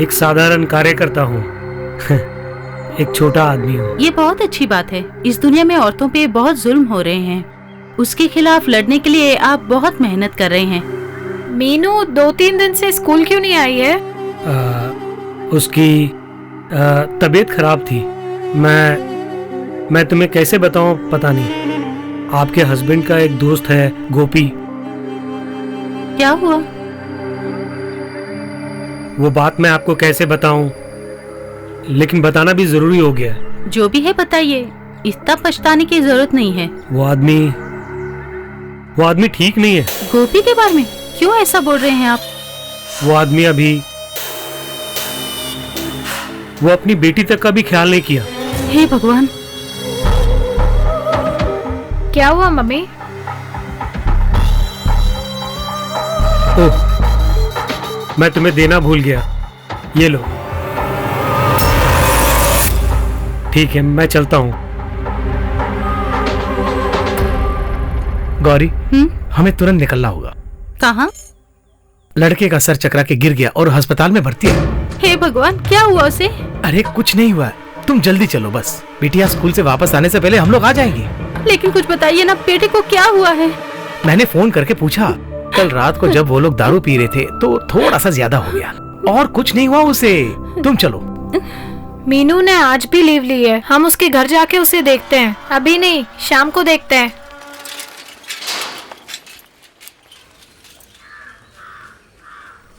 B: एक साधारण कार्यकर्ता हूँ। एक छोटा आदमी हूँ।
G: ये बहुत अच्छी बात है। इस दुनिया में औरतों पे बहुत जुल्म हो रहे हैं, उसके खिलाफ लड़ने के लिए आप बहुत मेहनत कर रहे हैं।
F: मीनू 2-3 दिन से स्कूल क्यों नहीं आई है?
B: उसकी तबीयत खराब थी। मैं तुम्हें कैसे बताऊं पता नहीं। आपके हस्बैंड का एक दोस्त है गोपी।
G: क्या हुआ?
B: वो बात मैं आपको कैसे बताऊं, लेकिन बताना भी जरूरी हो गया।
G: जो भी है बताइए, इतना पछताने की जरूरत नहीं है।
B: वो आदमी ठीक नहीं है।
G: गोपी के बारे में क्यों ऐसा बोल रहे हैं आप?
B: वो आदमी अभी वो अपनी बेटी तक का भी ख्याल नहीं किया।
G: हे भगवान।
F: क्या हुआ मम्मी?
B: ओह, मैं तुम्हें देना भूल गया। ये लो। ठीक है मैं चलता हूँ।
A: गौरी, हमें तुरंत निकलना होगा।
G: कहाँ?
A: लड़के का सर चकरा के गिर गया और अस्पताल में भर्ती है।
G: हे भगवान, क्या हुआ उसे?
A: अरे कुछ नहीं हुआ, तुम जल्दी चलो बस। बिटिया स्कूल से वापस आने से पहले हम लोग आ जाएंगे।
G: लेकिन कुछ बताइए ना, बेटे को क्या हुआ है?
A: मैंने फोन करके पूछा। कल रात को जब वो लोग दारू पी रहे थे तो थोड़ा सा ज्यादा हो गया, और कुछ नहीं हुआ उसे। तुम चलो।
F: मीनू ने आज भी लीव ली है। हम उसके घर जाके उसे देखते हैं। अभी नहीं, शाम को देखते हैं।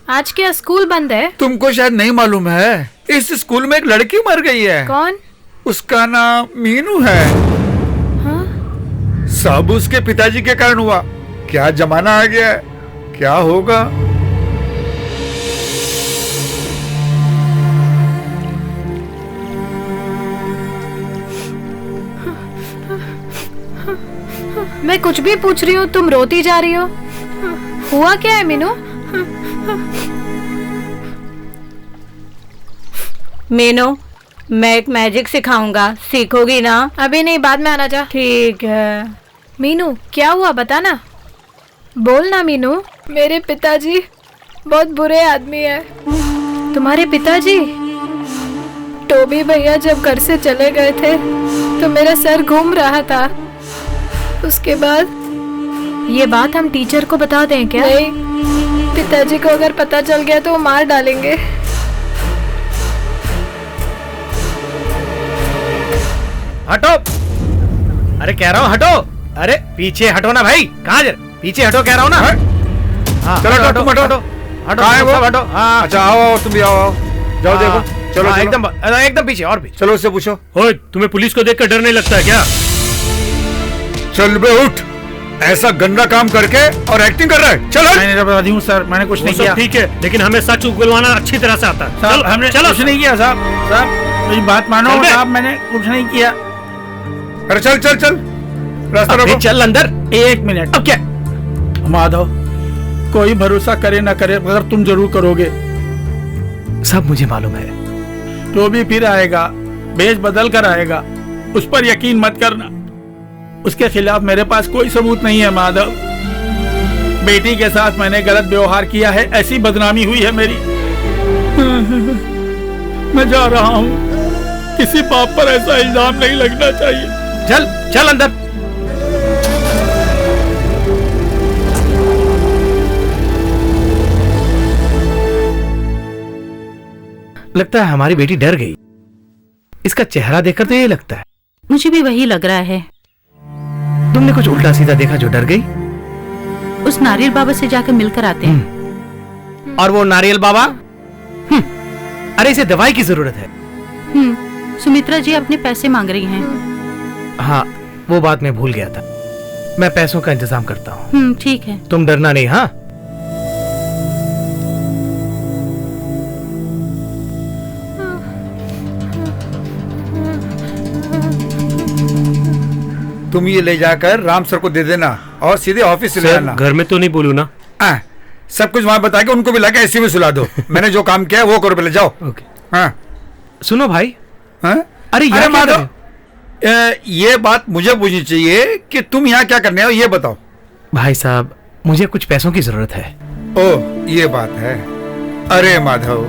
F: आज क्या स्कूल बंद है?
C: तुमको शायद नहीं मालूम है, इस स्कूल में एक लड़की मर गई है।
F: कौन?
C: उसका नाम मीनू है। सब उसके पिताजी के कारण हुआ। क्या जमाना आ गया है, क्या होगा।
F: मैं कुछ भी पूछ रही हूँ, तुम रोती जा रही हो। हुआ क्या है मीनू?
E: मीनू, मैं एक मैजिक सिखाऊंगा, सीखोगी ना?
F: अभी नहीं, बाद में आना जा।
E: ठीक है।
F: मीनू क्या हुआ, बता ना। बोल ना मीनू। मेरे पिताजी बहुत बुरे आदमी है। तुम्हारे पिताजी? टोबी भैया जब घर से चले गए थे तो मेरा सर घूम रहा था। उसके बाद ये बात हम टीचर को बता दें क्या? नहीं, पिताजी को अगर पता चल गया तो वो मार डालेंगे।
A: हटो, अरे कह रहा हूँ हटो। अरे पीछे हटो ना भाई, कहाँ जा? पीछे हटो कह रहा हूँ ना। हाँ,
C: चलो हटो, तुम हटो।
A: हटो
C: कहाँ है वो?
A: सब हटो। हाँ
C: अच्छा आओ, तुम भी आओ। जाओ देखो। चलो
A: हाँ,
C: चलो।
A: एकदम पीछे और पीछे।
C: चलो उससे पूछो।
B: ओए, तुम्हें पुलिस को देखकर डर नहीं लगता है क्या?
C: चल बे उठ, ऐसा गंदा काम करके और एक्टिंग कर रहा है। चलो।
H: मैंने बता दी हूँ सर, मैंने कुछ नहीं किया।
B: ठीक है, लेकिन हमें सच उगलवाना अच्छी तरह से आता है।
H: साहब हमने कुछ नहीं किया साहब। साहब मेरी बात मानो साहब, मैंने कुछ नहीं किया।
C: अरे चल चल चल, रास्ता रोको।
A: चल अंदर।
H: एक मिनट।
A: अब क्या?
H: माधव, कोई भरोसा करे ना करे मगर तुम जरूर करोगे।
A: सब मुझे मालूम है।
H: तो भी फिर आएगा, भेष बदल कर आएगा, उस पर यकीन मत करना। उसके खिलाफ मेरे पास कोई सबूत नहीं है माधव। बेटी के साथ मैंने गलत व्यवहार किया है, ऐसी बदनामी हुई है मेरी। मैं जा रहा हूँ, किसी बाप पर ऐसा इल्जाम नहीं लगना चाहिए।
A: चल चल अंदर। लगता है हमारी बेटी डर गई। इसका चेहरा देखकर तो ये लगता है।
G: मुझे भी वही लग रहा है।
A: तुमने कुछ उल्टा सीधा देखा जो डर गई?
G: उस नारियल बाबा से जाकर मिलकर आते हैं।
A: और वो नारियल बाबा? अरे इसे दवाई की जरूरत है।
G: सुमित्रा जी अपने पैसे मांग रही हैं।
A: हाँ, वो बात मैं भूल गया था। मैं पैसों का इंतजाम करता हूँ।
G: ठीक है।
A: तुम डरना नहीं। हाँ,
C: तुम ये ले जाकर राम सर को दे देना और सीधे ऑफिस से ले आना।
B: घर में तो नहीं बोलू ना।
C: सब कुछ वहां बता के उनको भी लाके ऐसे में सुला दो। मैंने जो काम किया है वो करो, पहले जाओ।
A: ओके।
C: हाँ
A: सुनो भाई।
C: हाँ?
A: अरे
C: माधव, ये बात मुझे पूछनी चाहिए कि तुम यहाँ क्या करने हो, ये बताओ।
A: भाई साहब, मुझे कुछ पैसों की जरूरत है।
C: ओह, ये बात है। अरे माधव,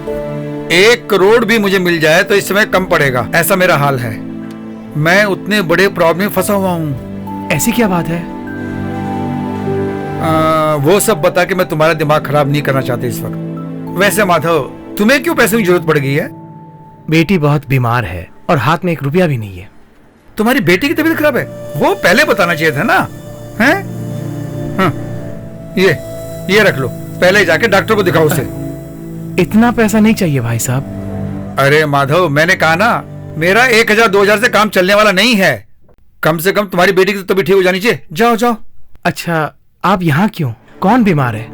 C: 1 करोड़ भी मुझे मिल जाए तो इस समय कम पड़ेगा, ऐसा मेरा हाल है। मैं उतने बड़े प्रॉब्लम में फंसा हुआ हूँ।
A: ऐसी क्या बात है?
C: वो सब बता के मैं तुम्हारा दिमाग खराब नहीं करना चाहती इस वक्त। वैसे माधव, तुम्हें क्यों पैसे की जरूरत पड़ गई है?
A: बेटी बहुत बीमार है और हाथ में 1 रुपया भी नहीं है।
C: तुम्हारी बेटी की तबीयत खराब है? वो पहले बताना चाहिए था ना। हैं? हाँ, ये रख लो, पहले जाके डॉक्टर को दिखाओ उसे।
A: इतना पैसा नहीं चाहिए भाई साहब।
C: अरे माधव, मैंने कहा ना, मेरा 1000-2000 से काम चलने वाला नहीं है। कम से कम तुम्हारी बेटी की तो तबीयत ठीक हो जानी चाहिए। जाओ जाओ।
A: अच्छा, आप यहाँ क्यों? कौन बीमार है?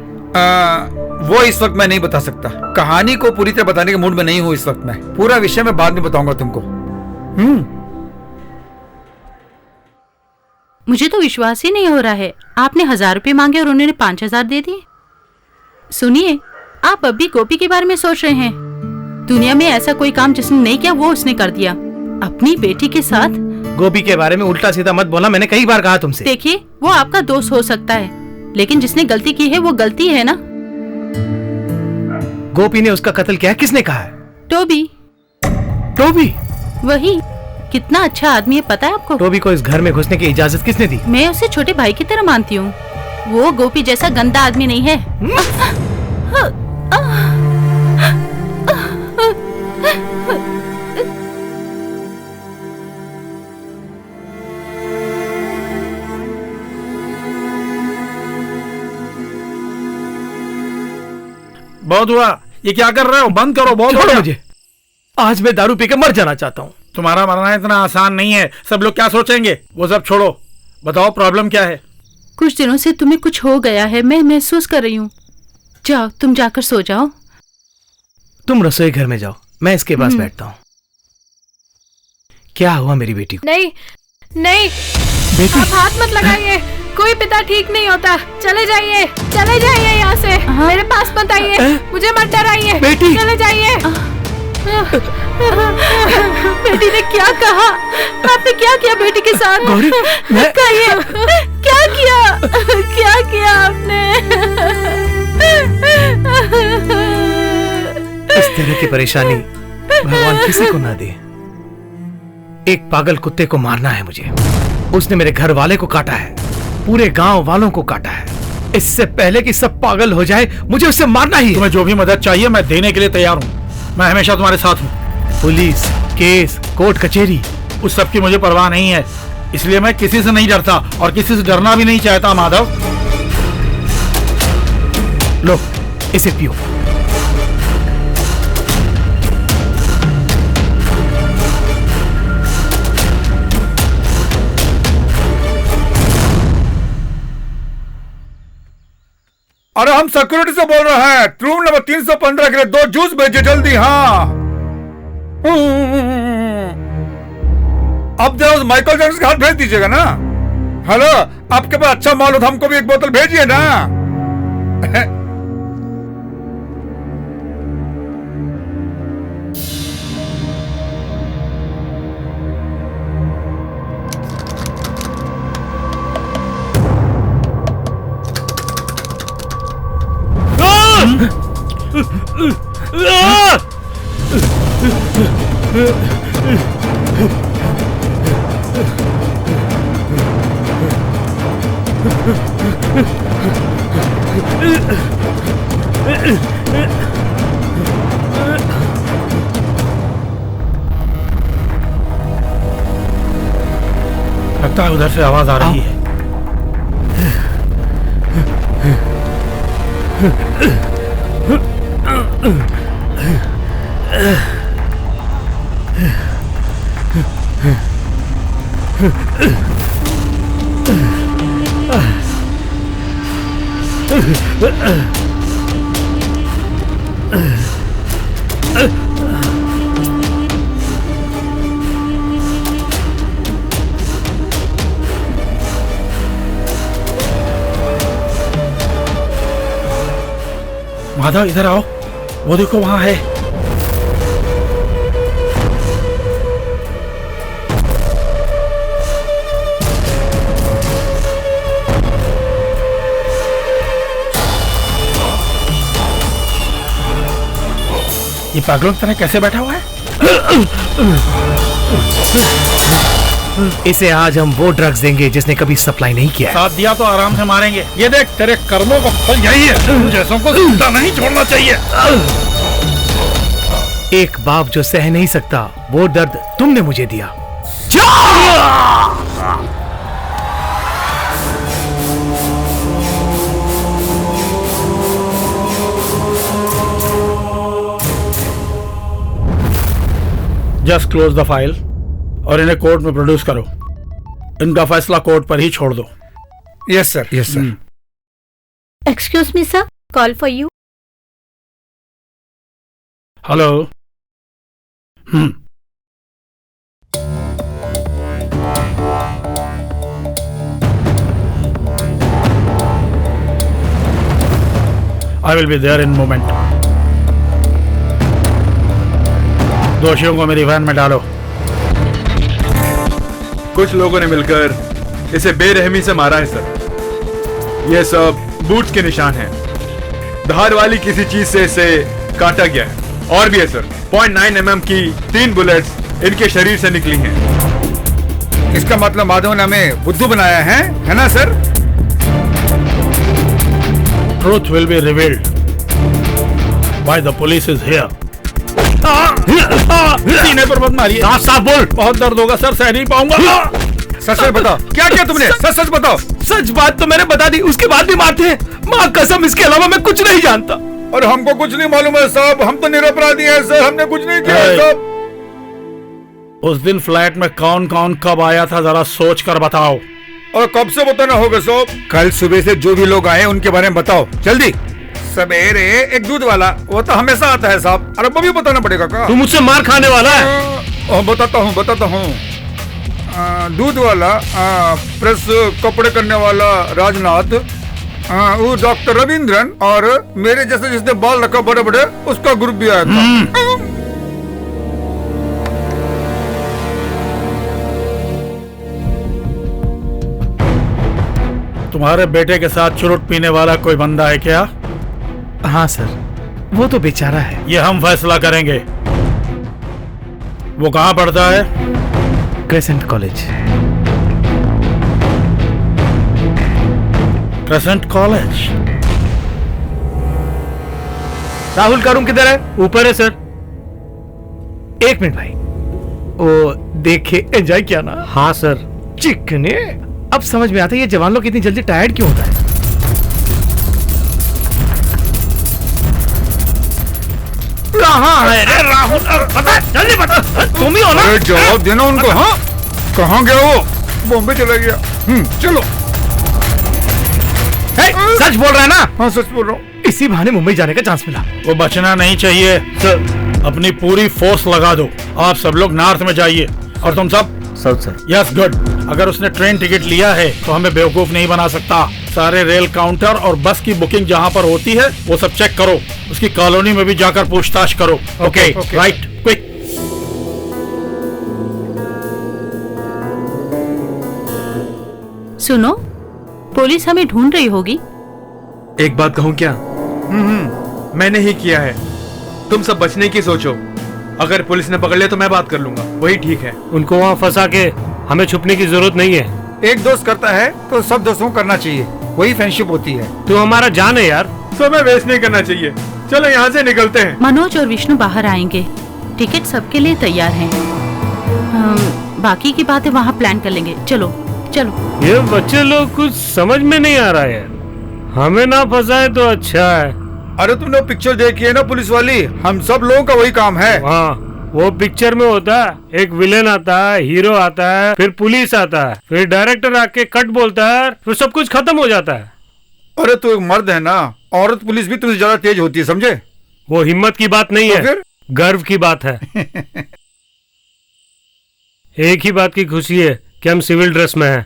C: वो इस वक्त मैं नहीं बता सकता। कहानी को पूरी तरह बताने के मूड में नहीं हूँ इस वक्त। मैं पूरा विषय में बाद में बताऊंगा तुमको।
G: मुझे तो विश्वास ही नहीं हो रहा है। आपने 1000 रुपए मांगे और उन्होंने 5000 दे दिए। सुनिए, आप अब भी गोपी के बारे में सोच रहे हैं। दुनिया में ऐसा कोई काम जिसने नहीं किया वो उसने कर दिया, अपनी बेटी के साथ।
A: गोपी के बारे में उल्टा सीधा मत बोला, मैंने कई बार कहा तुमसे।
G: देखिए, वो आपका दोस्त हो सकता है, लेकिन जिसने गलती की है वो गलती है ना।
A: गोपी ने उसका कत्ल किया, किसने कहा है?
G: टोबी।
A: टोबी?
G: वही। कितना अच्छा आदमी है पता है आपको?
A: टोबी को इस घर में घुसने की इजाजत किसने दी?
G: मैं उसे छोटे भाई की तरह मानती हूँ। वो गोपी जैसा गंदा आदमी नहीं है।
H: बहुत हुआ, ये क्या कर रहे हो? बंद करो, बहुत
A: छोड़ो
H: हो गया।
A: मुझे। आज मैं दारू पी के मर जाना चाहता हूँ।
H: तुम्हारा मरना इतना आसान नहीं है। सब लोग क्या सोचेंगे वो सब छोड़ो, बताओ प्रॉब्लम क्या है।
G: कुछ दिनों से तुम्हें कुछ हो गया है, मैं महसूस कर रही हूँ। जाओ, तुम जाकर सो जाओ।
A: तुम रसोई घर में जाओ, मैं इसके पास बैठता हूँ। क्या हुआ मेरी बेटी को?
F: नहीं नहीं,
A: बेटी,
F: आप हाथ मत लगाइए। कोई पिता ठीक नहीं होता। चले जाइए यहाँ से। मेरे पास मत आइए, मुझे मत डराइए।
A: बेटी,
F: चले जाइए।
G: बेटी ने क्या कहा? आपने क्या किया बेटी के साथ?
A: गौरी,
G: कहिए, क्या किया आपने?
A: इस तरह की परेशानी भगवान किसी को ना दे। एक पागल कुत्ते को मारना है मुझे। उसने मेरे घर वाले को काटा है, पूरे गांव वालों को काटा है। इससे पहले कि सब पागल हो जाए, मुझे उससे मारना ही है।
H: तुम्हें जो भी मदद चाहिए मैं देने के लिए तैयार हूँ। मैं हमेशा तुम्हारे साथ हूँ।
A: पुलिस, केस, कोर्ट कचहरी,
H: उस सब की मुझे परवाह नहीं है। इसलिए मैं किसी से नहीं डरता और किसी से डरना भी नहीं चाहता। माधव,
A: लो इसे पियो।
C: अरे हम सिक्योरिटी से बोल रहे हैं। रूम नंबर 315 के लिए 2 जूस भेजिए जल्दी। हाँ, अब जरा उस माइकल जैक्सन के हाथ भेज दीजिएगा ना। हेलो, आपके पास अच्छा माल हो तो हमको भी एक बोतल भेजिए ना।
H: लगता है उधर से आवाज आ रही है। माधव, इधर आओ। वो देखो वहां है। ये पागलों की तरह कैसे बैठा हुआ है?
A: इसे आज हम वो ड्रग्स देंगे जिसने कभी सप्लाई नहीं किया है।
H: साथ दिया तो आराम से मारेंगे। ये देख, तेरे कर्मों का फल यही है। तुम जैसों को जिंदा नहीं छोड़ना चाहिए।
A: एक बाप जो सह नहीं सकता वो दर्द तुमने मुझे दिया।
H: जस्ट क्लोज द फाइल और इन्हें कोर्ट में प्रोड्यूस करो। इनका फैसला कोर्ट पर ही छोड़ दो।
C: Yes sir, yes sir.
E: Excuse me sir, call for you.
H: Hello. I will be there in moment. दोषियों को मेरी वैन में डालो।
D: कुछ लोगों ने मिलकर इसे बेरहमी से मारा है सर। ये सब बूट्स के निशान हैं। धार वाली किसी चीज से इसे काटा गया है। और भी है सर, 0.9 mm की 3 बुलेट्स इनके शरीर से निकली हैं।
C: इसका मतलब माधव ने हमें बुद्धू बनाया है ना sir?
H: Truth will be revealed by the police is here. सीने पर मत मारिए। साफ बोल। बहुत दर्द होगा सर, सह नहीं पाऊंगा।
C: सच सच बताओ, क्या किया तुमने? सच सच बताओ।
A: सच बात तो मैंने बता दी, उसके बाद भी मारते हैं। माँ कसम, इसके अलावा मैं कुछ नहीं जानता।
C: और हमको कुछ नहीं मालूम है साहब। हम तो निरपराधी हैं सर, हमने कुछ नहीं किया है साहब।
H: उस दिन फ्लैट में कौन कौन कब आया था जरा सोच कर बताओ।
C: और कब से बताना होगा साहब? कल सुबह से जो भी लोग आए उनके बारे में बताओ जल्दी। सवेरे एक दूध वाला, वो तो हमेशा आता है साहब। अरे वो भी बताना पड़ेगा का?
B: तू मुझसे मार खाने वाला है।
C: बताता हूँ। दूध वाला, प्रेस कपड़े करने वाला राजनाथ, वो डॉक्टर रविंद्रन, और मेरे जैसे जिसने बाल रखा बड़े बड़े, उसका ग्रुप भी आया था।
H: तुम्हारे बेटे के साथ चुरुट पीने वाला कोई बंदा है क्या?
A: हाँ सर, वो तो बेचारा है।
H: ये हम फैसला करेंगे। वो कहाँ पढ़ता है?
A: Crescent college.
H: Crescent college.
A: Rahul का रूम किधर है?
B: ऊपर है सर।
A: 1 मिनट भाई, वो देखे एंजॉय किया ना?
B: हाँ सर।
A: चिकने। अब समझ में आता है ये जवान लोग इतनी जल्दी टायर्ड क्यों होता है। कहाँ है रे राहुल? बता, जल्दी बता। तुम ही हो ना?
C: अरे जवाब देना उनको। हाँ, कहाँ गया वो? बॉम्बे चला गया। चलो।
A: सच बोल रहा है ना?
C: हाँ सच बोल रहा हूँ।
A: इसी बहाने मुंबई जाने का चांस मिला।
H: वो बचना नहीं चाहिए सर। अपनी पूरी फोर्स लगा दो। आप सब लोग नॉर्थ में जाइए और तुम सब
A: साउथ सर।
H: Yes good. अगर उसने ट्रेन टिकट लिया है तो हमें बेवकूफ नहीं बना सकता। सारे रेल काउंटर और बस की बुकिंग जहाँ पर होती है वो सब चेक करो। उसकी कॉलोनी में भी जाकर पूछताछ करो। Okay right, quick.
G: सुनो, पुलिस हमें ढूंढ रही होगी।
D: एक बात कहूँ क्या? मैंने ही किया है। तुम सब बचने की सोचो। अगर पुलिस ने पकड़ लिया तो मैं बात कर लूंगा, वही ठीक है।
B: उनको वहाँ फंसा के हमें छुपने की जरूरत नहीं है।
C: एक दोस्त करता है तो सब दोस्तों को करना चाहिए, वही फ्रेंडशिप होती है।
B: तू हमारा जान है यार।
D: समय वेस्ट नहीं करना चाहिए। चलो यहाँ से निकलते हैं।
G: मनोज और विष्णु बाहर आएंगे। टिकट सबके लिए तैयार हैं। बाकी की बातें वहाँ प्लान कर लेंगे। चलो चलो।
B: ये बच्चे लोग कुछ समझ में नहीं आ रहा है। हमें ना फंसाए तो अच्छा है।
C: अरे तुमने पिक्चर देखी है ना पुलिस वाली? हम सब लोगों का वही काम है।
B: हाँ, वो पिक्चर में होता है, एक विलेन आता है, हीरो आता है, फिर पुलिस आता है, फिर डायरेक्टर आके कट बोलता है, फिर सब कुछ खत्म हो जाता है।
C: अरे तू एक मर्द है ना, औरत पुलिस भी तुझसे ज्यादा तेज होती है, समझे?
B: वो हिम्मत की बात नहीं
C: तो
B: है,
C: फिर?
B: गर्व की बात है। एक ही बात की खुशी है कि हम सिविल ड्रेस में हैं।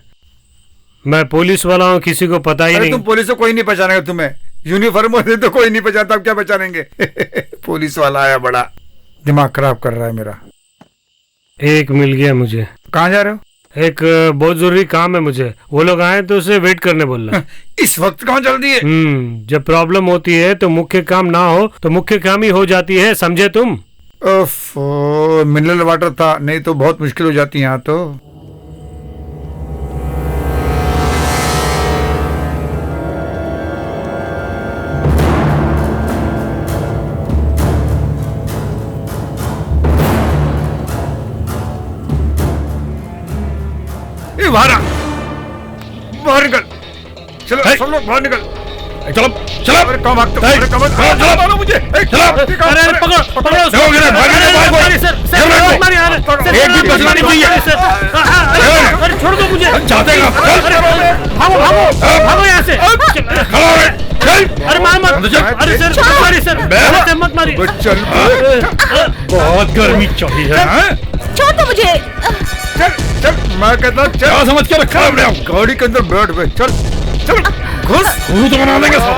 B: मैं पुलिस वाला हूँ, किसी को पता ही नहीं।
C: तुम पुलिस से कोई नहीं पहचानेगा तुम्हें। यूनिफॉर्म होते तो कोई नहीं पहचानता, अब क्या पहचानेंगे? पुलिस वाला आया, बड़ा दिमाग खराब कर रहा है मेरा।
B: एक मिल गया मुझे।
C: कहाँ जा रहे हो?
B: एक बहुत जरूरी काम है मुझे। वो लोग आए तो उसे वेट करने बोलना।
C: इस वक्त कहाँ जल्दी है?
B: जब प्रॉब्लम होती है तो मुख्य काम ना हो तो मुख्य काम ही हो जाती है, समझे तुम?
C: मिनरल वाटर था, नहीं तो बहुत मुश्किल हो जाती है यहाँ तो। बाहर निकल। चलो सब लोग बाहर निकल।
B: चलो चलो।
C: अरे कहाँ भागते हो? अरे कहाँ भागते हो?
B: चलो
C: मारो मुझे।
B: चलो। अरे पकड़ो पकड़ो। एक भी बचना नहीं चाहिए। अरे छोड़ दो मुझे।
H: जाते हैं।
B: भागो भागो भागो यहाँ से। अरे मार मत। अरे सर मारिए सर, मत मारिए।
C: चल
H: बहुत गर्मी चढ़ी है।
E: छोड़ दो मुझे।
C: चल चल, मैं कहता हूँ
H: क्या
C: चल।
H: समझ के रखा है हमने?
C: गाड़ी के अंदर बैठ बे। चल चल घुस।
H: तो बना देंगे सब।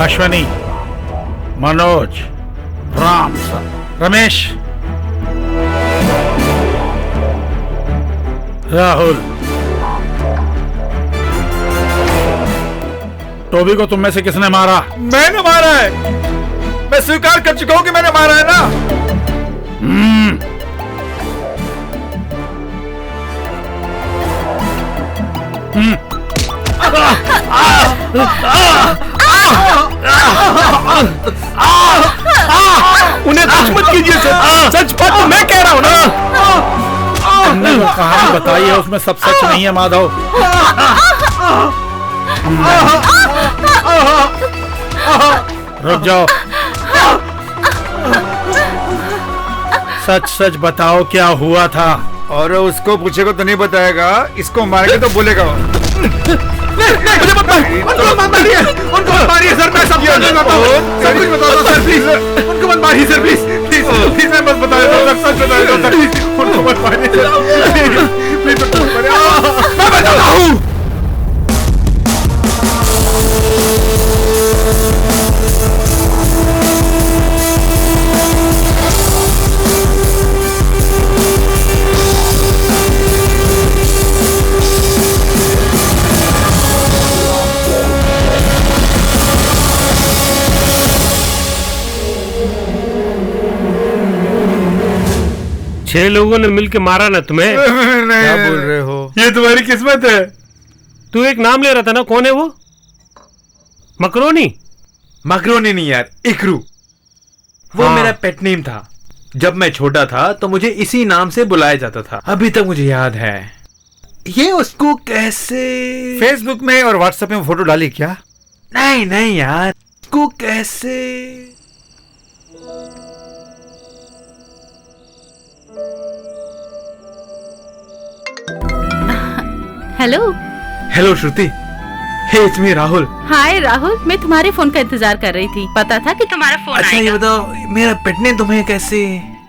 H: अश्वनी, मनोज, राम सर, रमेश, राहुल, टोबी को तुम में से किसने मारा?
C: मैंने मारा है। मैं स्वीकार कर चुका हूँ कि मैंने मारा है ना।
A: उन्हें कुछ मत कीजिए सर। सच बात तो मैं कह रहा हूँ ना।
H: तुमने जो कहानी बताई है उसमें सब सच नहीं है माधव। रुक जाओ।
B: सच सच बताओ क्या हुआ था।
C: और उसको पूछेगा तो नहीं बताएगा, इसको मारेगा तो बोलेगा।
D: मुझे मत मारिए, उनको मत मारिए सर, मैं सब सब कुछ बता दो सर प्लीज, उनको मत मारिए सर प्लीज प्लीज, मैं बस बता देता हूँ सर, सच बता देता हूँ सर, उनको मत मारिए सर प्लीज, मैं बताता हूँ।
B: छह लोगों ने मिलके मारा ना तुम्हें?
C: क्या बोल रहे हो?
D: ये तुम्हारी किस्मत है।
B: तू एक नाम ले रहा था ना, कौन है वो? मकरोनी?
D: मकरोनी नहीं यार, इकरू। वो
B: हाँ।
D: मेरा पेट नेम था। जब मैं छोटा था तो मुझे इसी नाम से बुलाया जाता था, अभी तक मुझे याद है। ये उसको कैसे
C: फेसबुक में और व्हाट्सएप में फोटो डाली क्या?
D: नहीं नहीं यार, उसको कैसे
G: hello.
D: Hello Shruti. Hey it's me Rahul.
G: Hi Rahul, मैं तुम्हारे फोन का इंतजार कर रही थी, पता था कि तुम्हारा फोन
D: अच्छा ये बताओ, मेरा पेट नेम तुम्हें कैसे?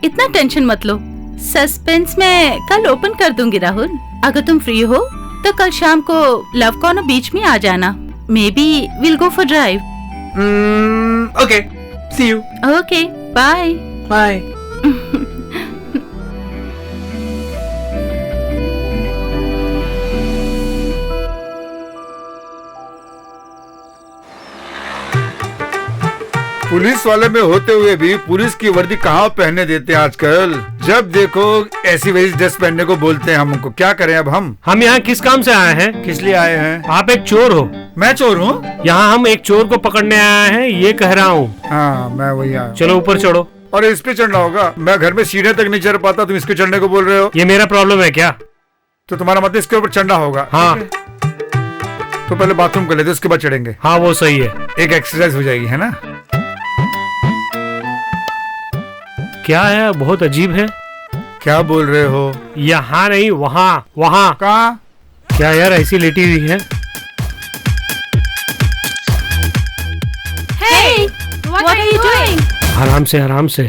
G: इतना टेंशन मत लो, सस्पेंस में कल ओपन कर दूंगी राहुल। अगर तुम फ्री हो तो कल शाम को लव कॉर्नर बीच में आ जाना। Maybe will go for drive.
D: Okay, see you.
G: Okay, bye
D: bye.
C: Police वाले में होते हुए भी पुलिस की वर्दी कहाँ पहनने देते हैं आजकल। जब देखो ऐसी वैसी ड्रेस पहनने को बोलते हैं हमको। क्या करें अब हम
B: यहाँ किस काम से आए हैं?
C: किस लिए आए हैं?
B: आप एक चोर हो।
C: मैं चोर हूँ?
B: यहाँ हम एक चोर को पकड़ने आए हैं, ये कह रहा हूँ।
C: हाँ मैं वही आया।
B: चलो ऊपर चढ़ो।
C: और इस पे चढ़ना होगा? मैं घर में सीढ़ियाँ तक नहीं चढ़ पाता, तुम इसके चढ़ने को बोल रहे हो?
B: ये मेरा प्रॉब्लम है क्या?
C: तो तुम्हारा मतलब इसके ऊपर चढ़ना होगा?
B: हाँ।
C: तो पहले बाथरूम कर लेते, उसके बाद चढ़ेंगे।
B: हाँ वो सही है।
C: एक एक्सरसाइज हो जाएगी, है ना?
B: क्या है, बहुत अजीब है।
C: क्या बोल रहे हो?
B: यहाँ नहीं, वहाँ वहाँ।
C: कहाँ?
B: क्या यार ऐसी लेटी हुई है?
G: Hey, what are you doing?
B: आराम से आराम से।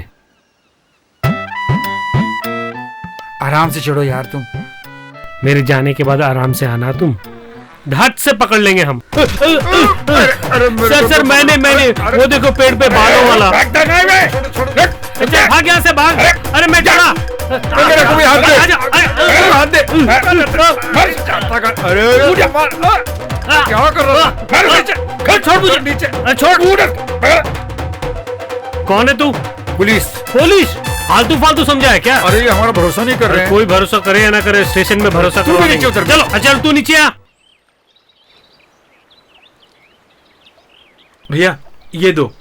C: आराम से चढ़ो यार तुम।
B: मेरे जाने के बाद आराम से आना तुम। धट से पकड़ लेंगे हम। सर मैंने वो देखो पेड़ पे बालों वाला। भाग यहाँ से भाग। अरे मैं चढ़ा।
C: मेरे को भी हाथ दे। हाथ दे। अरे क्या कर रहा है?
B: छोड़ मुझे नीचे। छोड़। कौन है तू?
C: पुलिस।
B: पुलिस? फालतू फालतू समझा है क्या?
C: अरे ये हमारा भरोसा नहीं कर रहे हैं।
B: कोई भरोसा करे या ना करे, स्टेशन में भरोसा करो।
C: नीचे उतर।
B: चलो चल तू नीचे आ।
D: भैया ये दो।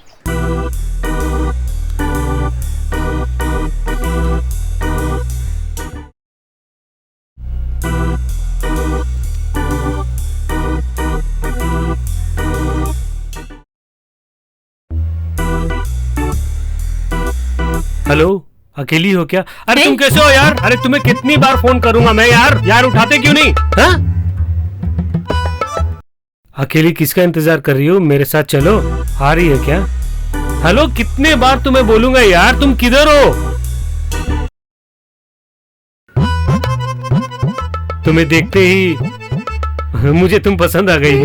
B: हेलो, अकेली हो क्या? अरे तुम कैसे हो यार? अरे तुम्हें कितनी बार फोन करूंगा मैं यार उठाते क्यों नहीं? हाँ? अकेली किसका इंतजार कर रही हो? मेरे साथ चलो। आ रही है क्या? हेलो, कितने बार तुम्हें बोलूंगा यार, तुम किधर हो? तुम्हें देखते ही मुझे तुम पसंद आ गई।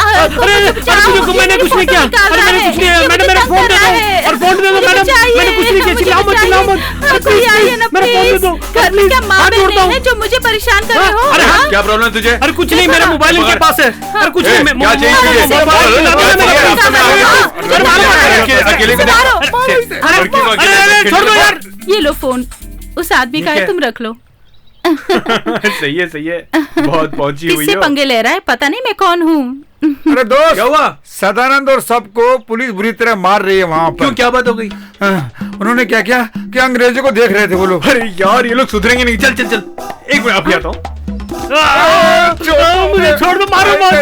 B: अरे मैंने कुछ नहीं किया। अरे मैंने कुछ नहीं किया। मैडम मेरा फोन दे दो। और फोन दे दो मैडम। मैंने कुछ नहीं किया। चिल्लाओ मत। मेरा फोन दे दो।
G: घर में क्या मामले हैं जो मुझे परेशान कर रहे हो?
D: अरे क्या प्रॉब्लम है तुझे?
B: अरे कुछ नहीं, मेरा मोबाइल इनके पास है। अरे कुछ नहीं,
D: क्या चाहिए?
G: छोड़ दो यार। ये लो फोन, उस आदमी का है, तुम रख लो।
D: सही है, बहुत पहुंची हुई
G: किससे
D: हो।
G: पंगे ले रहा है? पता नहीं मैं कौन हूँ।
C: अरे दोस्त,
D: क्या हुआ?
C: सदानंद और सबको पुलिस बुरी तरह मार रही है वहाँ पर।
D: क्यों, क्या बात हो गई?
C: उन्होंने क्या किया कि अंग्रेजों को देख रहे थे वो लोग।
D: अरे यार ये लोग सुधरेंगे नहीं। चल एक मिनट आप आता हूँ।
B: मुझे छोड़ दो, मारो मत।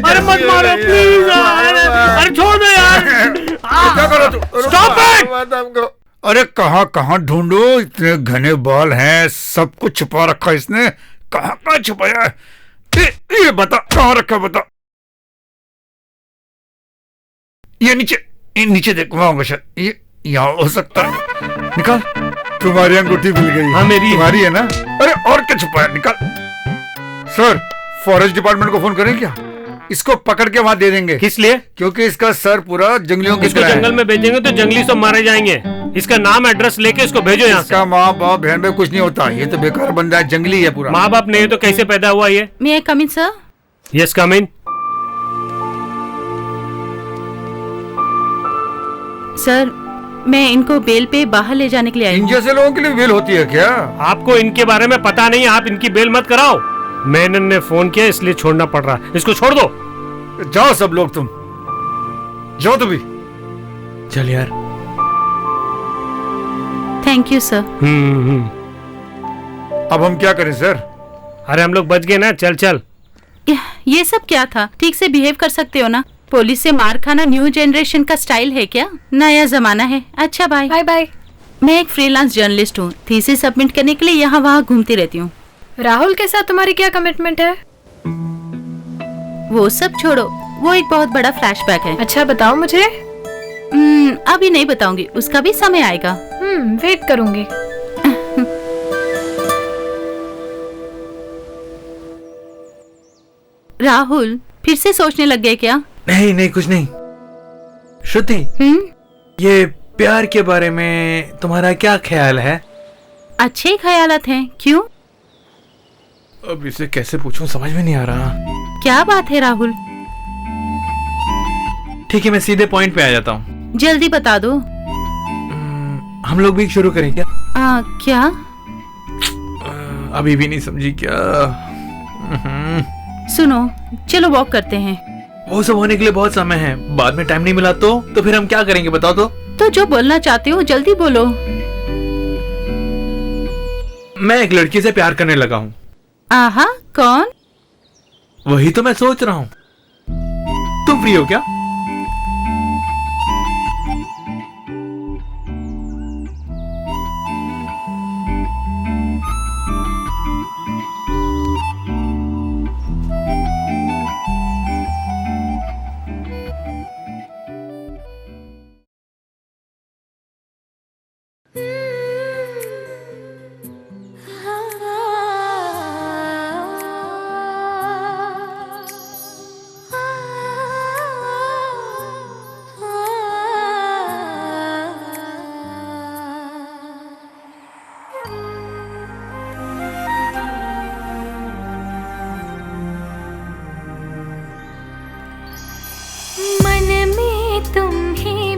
B: अरे मत मारो प्लीज। अरे छोड़ दो यार।
C: क्या करो तू?
B: Stop it!
C: अरे कहाँ कहाँ ढूंढू, इतने घने बाल हैं, सब कुछ छुपा रखा इसने। कहाँ कहाँ छुपाया है? ये बता कहाँ रखा, बता। ये नीचे देख, वहां होगा शायद, ये यहाँ हो सकता है। निकाल, तुम्हारी अंगूठी मिल गई।
B: हाँ मेरी
C: तुम्हारी है ना। अरे और क्या छुपाया, निकाल। सर, फॉरेस्ट डिपार्टमेंट को फोन करें क्या? इसको पकड़ के वहां दे देंगे।
B: किस लिए?
C: क्योंकि इसका सर पूरा जंगलियों की
B: इसको
C: तरह है।
B: जंगल में भेजेंगे तो जंगली सब मारे जाएंगे। इसका नाम एड्रेस लेके इसको भेजो यहाँ से।
C: इसका माँ बाप बहन में कुछ नहीं होता, ये तो बेकार बंदा है, जंगली है पूरा।
B: माँ बाप नहीं है तो कैसे पैदा हुआ ये?
G: मे आई कम इन सर?
B: यस कम इन।
G: सर, मैं इनको बेल पे बाहर ले जाने के लिए आई
C: इन
G: हूँ।
C: जैसे लोगों के लिए बेल होती है क्या?
B: आपको इनके बारे में पता नहीं, आप इनकी बेल मत कराओ। मेनन ने फोन किया इसलिए छोड़ना पड़ रहा है। इसको छोड़ दो।
C: जाओ सब लोग, तुम जाओ तो भी।
I: चल यार।
G: Thank you sir.
C: अब हम क्या करें सर?
B: अरे हम लोग बच गए ना, चल चल।
G: ये सब क्या था? ठीक से बिहेव कर सकते हो ना। पुलिस से मार खाना न्यू जनरेशन का स्टाइल है क्या? नया जमाना है। अच्छा बाय।
F: Bye bye.
G: मैं एक फ्रीलांस जर्नलिस्ट हूँ, थीसिस सबमिट करने के लिए यहाँ वहाँ घूमती रहती हूँ।
F: राहुल के साथ तुम्हारी क्या कमिटमेंट है?
G: वो सब छोड़ो, वो एक बहुत बड़ा फ्लैशबैक है।
F: अच्छा बताओ मुझे।
G: अभी नहीं बताऊंगी, उसका भी समय आएगा।
F: वेट करूंगी।
G: राहुल, फिर से सोचने लग गए क्या?
I: नहीं नहीं, कुछ नहीं। श्रुति, ये प्यार के बारे में तुम्हारा क्या ख्याल है?
G: अच्छे ख्यालात हैं। क्यों?
I: अब इसे कैसे पूछूं, समझ में नहीं आ रहा।
G: क्या बात है राहुल?
I: ठीक है, मैं सीधे पॉइंट पे आ जाता हूँ।
G: जल्दी बता दो।
I: हम लोग भी शुरू करें क्या?
G: क्या?
I: अभी भी नहीं समझी क्या?
G: सुनो, चलो वॉक करते हैं।
I: वो सब होने के लिए बहुत समय है, बाद में टाइम नहीं मिला तो फिर हम क्या करेंगे बताओ तो
G: जो बोलना चाहते हो जल्दी बोलो।
I: मैं एक लड़की से प्यार करने लगा हूँ।
G: आहा, कौन?
I: वही तो मैं सोच रहा हूँ। तुम फ्री हो क्या?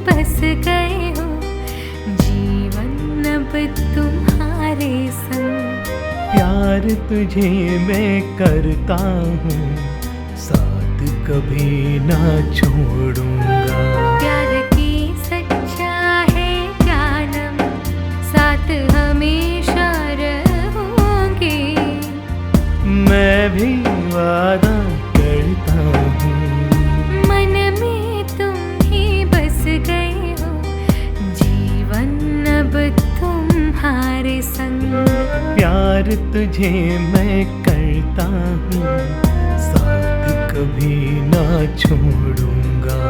J: बस गए हो जीवन अब तुम्हारे संग।
K: प्यार तुझे मैं करता हूँ, साथ कभी ना छोड़ूंगा।
J: प्यार की सच्चा है जानम, साथ हमेशा रहूंगी।
K: मैं भी वादा करता हूँ।
J: मन में तुम ही बस गए हो, जीवन अब तुम्हारे संग।
K: प्यार तुझे मैं करता हूँ, साथ कभी ना छोड़ूंगा।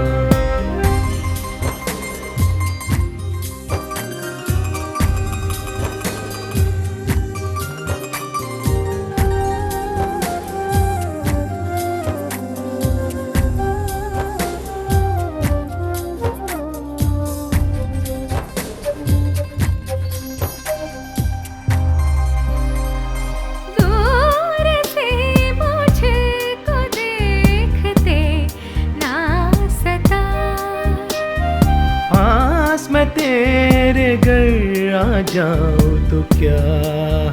K: तेरे घर आ जाओ तो क्या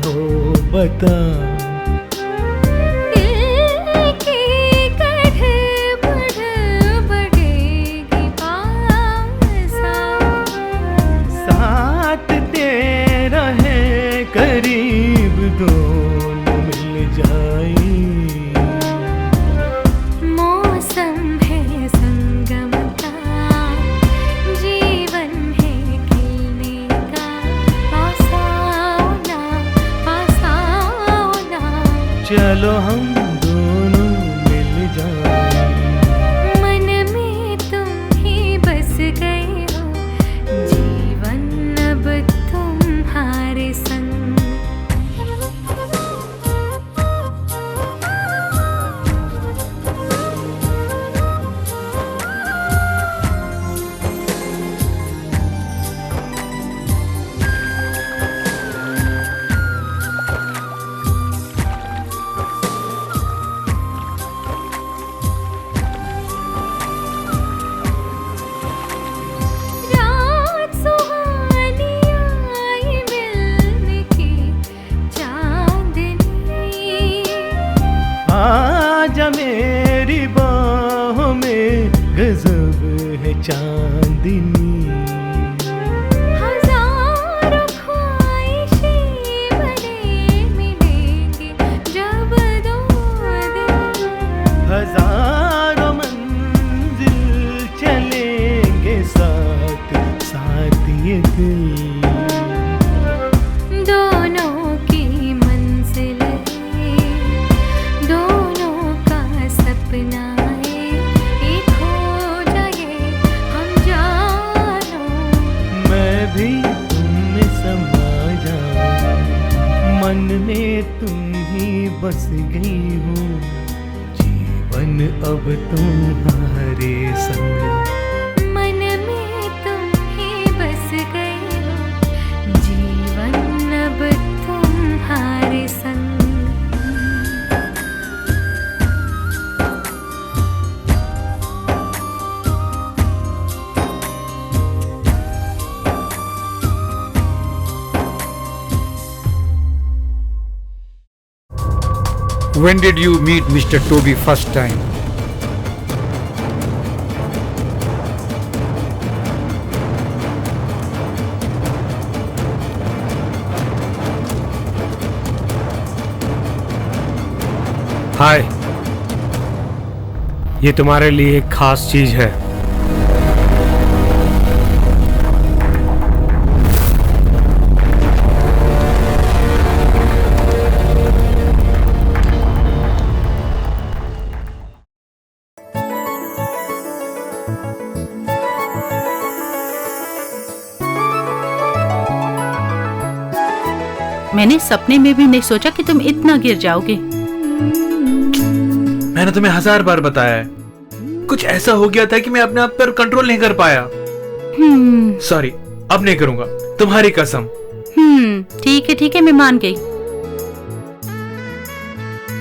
K: हो बता।
J: दिल की गड़बड़ बढ़ेगी पास आओ।
K: साथ तेरा है करीब, दोनों मिल जाए।
J: मौसम है संगम का, जीवन है खिलने का।
K: चलो हम दोनों मिल जाए।
J: मन में तुम ही बस गए हो, जीवन अब तुम्हारे संग। रात सुहानी आई मिलने की चांदनी,
K: आजा मेरी बाहों में गजब है चांदनी।
J: हजारों ख्वाहिशें बने मिलेंगी जब दो दिल।
K: हजारों मंजिल चलेंगे साथ साथ ये दिल।
J: दोनों की मंजिल है, दोनों का सपना है, एक हो जाए हम जानो।
K: मैं भी तुम में समा जाऊं, मन में तुम ही बस गई हो, जीवन अब तुम्हारे संग।
J: मन में तुम ही बस गए हो, जीवन अब तुम्हारे संग।
C: When did you meet Mr. Toby first time?
B: हाय, ये तुम्हारे लिए एक खास चीज है।
G: मैंने सपने में भी नहीं सोचा कि तुम इतना गिर जाओगे।
I: मैंने तुम्हें 1000 बार बताया है, कुछ ऐसा हो गया था कि मैं अपने आप पर कंट्रोल नहीं कर पाया। सॉरी, अब नहीं करूंगा, तुम्हारी कसम।
G: ठीक है, मैं मान गई।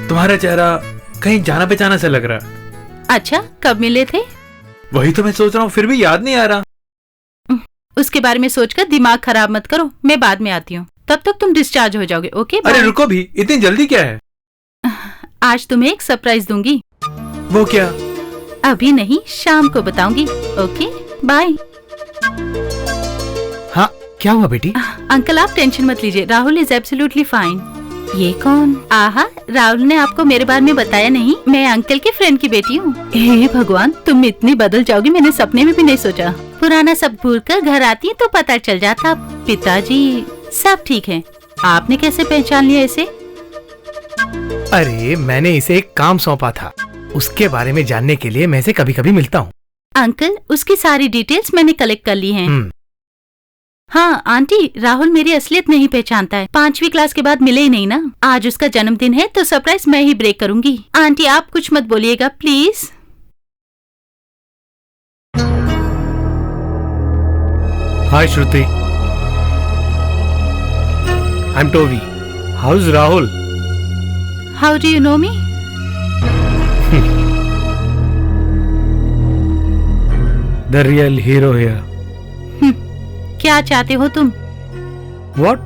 I: तुम्हारा चेहरा कहीं जाना पहचाना सा लग रहा।
G: अच्छा, कब मिले थे?
I: वही तो मैं सोच रहा हूँ, फिर भी याद नहीं आ रहा।
G: उसके बारे में सोचकर दिमाग खराब मत करो, मैं बाद में आती हूँ। तब तक तुम डिस्चार्ज हो जाओगे। ओके,
I: अरे रुको भी, इतनी जल्दी क्या है?
G: आज तुम्हें एक सरप्राइज दूंगी।
I: वो क्या?
G: अभी नहीं, शाम को बताऊंगी। Okay, bye.
A: हाँ, क्या हुआ बेटी?
G: अंकल आप टेंशन मत लीजिए, राहुल इज एब्सोल्युटली फाइन। ये कौन? आहा, राहुल ने आपको मेरे बारे में बताया नहीं। मैं अंकल के फ्रेंड की बेटी हूँ। हे भगवान, तुम इतनी बदल जाओगी, मैंने सपने में भी नहीं सोचा। पुराना सब भूल कर घर आती तो पता चल जाता। पिताजी सब ठीक है। आपने कैसे पहचान लिया इसे?
A: अरे मैंने इसे एक काम सौंपा था, उसके बारे में जानने के लिए मैं इसे कभी कभी मिलता हूँ।
G: अंकल, उसकी सारी डिटेल्स मैंने कलेक्ट कर ली हैं। हाँ आंटी, राहुल मेरी असलियत नहीं पहचानता है। 5वीं क्लास के बाद मिले ही नहीं ना। आज उसका जन्मदिन है तो सरप्राइज मैं ही ब्रेक करूंगी। आंटी आप कुछ मत बोलिएगा please.
B: Hi Shruti, I am Toby. How is Rahul?
G: How do you know me?
B: The real hero here.
G: क्या चाहते हो तुम?
B: व्हाट?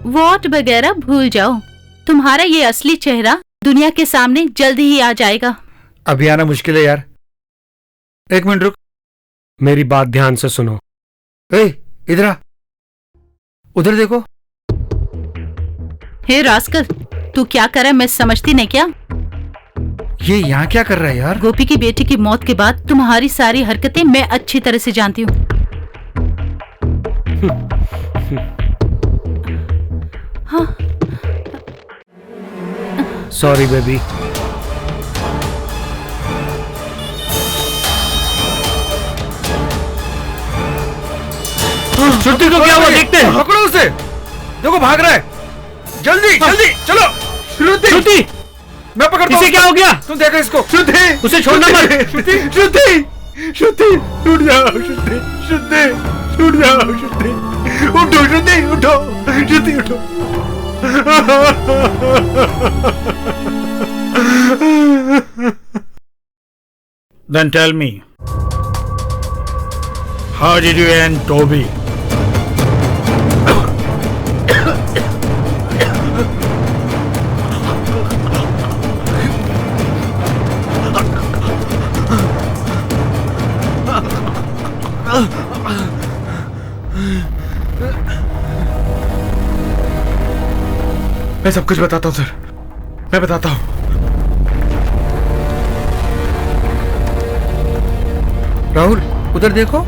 G: व्हाट वगैरह भूल जाओ। तुम्हारा ये असली चेहरा दुनिया के सामने जल्दी ही आ जाएगा।
C: अभी आना मुश्किल है यार। एक मिनट रुक,
B: मेरी बात ध्यान से सुनो।
C: इधर आ, उधर देखो।
G: हे रास्कल, तू क्या कर रहा है मैं समझती नहीं क्या?
C: ये यहाँ क्या कर रहा है यार?
G: गोपी की बेटी की मौत के बाद तुम्हारी सारी हरकतें मैं अच्छी तरह से जानती हूँ। हाँ।
A: Sorry baby.
C: श्रुति को क्या हुआ देखते हैं। पकड़ो उसे, देखो भाग रहा है। जल्दी जल्दी चलो। श्रुति मैं पकड़ता हूं।
A: इसे क्या हो गया?
C: तुम देखो इसको।
D: श्रुति
A: उसे छोड़ना मत।
D: श्रुति श्रुति श्रुति टूट जाओ। श्रुति श्रुति टूट जाओ। श्रुति उठो। श्रुति उठो। श्रुति उठो।
H: Then tell me, how did you end Toby?
D: मैं सब कुछ बताता हूँ सर, मैं बताता हूँ।
C: राहुल उधर देखो।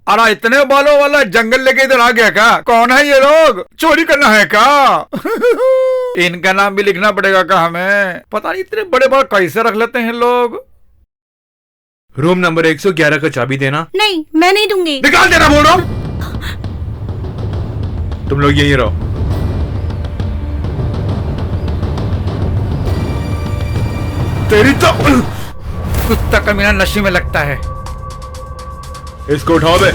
C: अरे इतने बालों वाला जंगल लेके इधर आ गया क्या? कौन है ये लोग? चोरी करना है क्या? इनका नाम भी लिखना पड़ेगा क्या हमें? पता नहीं इतने बड़े बाल कैसे रख लेते हैं लोग।
I: रूम नंबर 111 का चाबी देना।
E: नहीं, मैं नहीं दूंगी।
D: निकाल देना बोल रहा हूं।
I: तुम लोग यहीं रहो।
C: तेरी तो कुत्ता कमीना नशे में लगता है।
D: इसको उठाओ बे,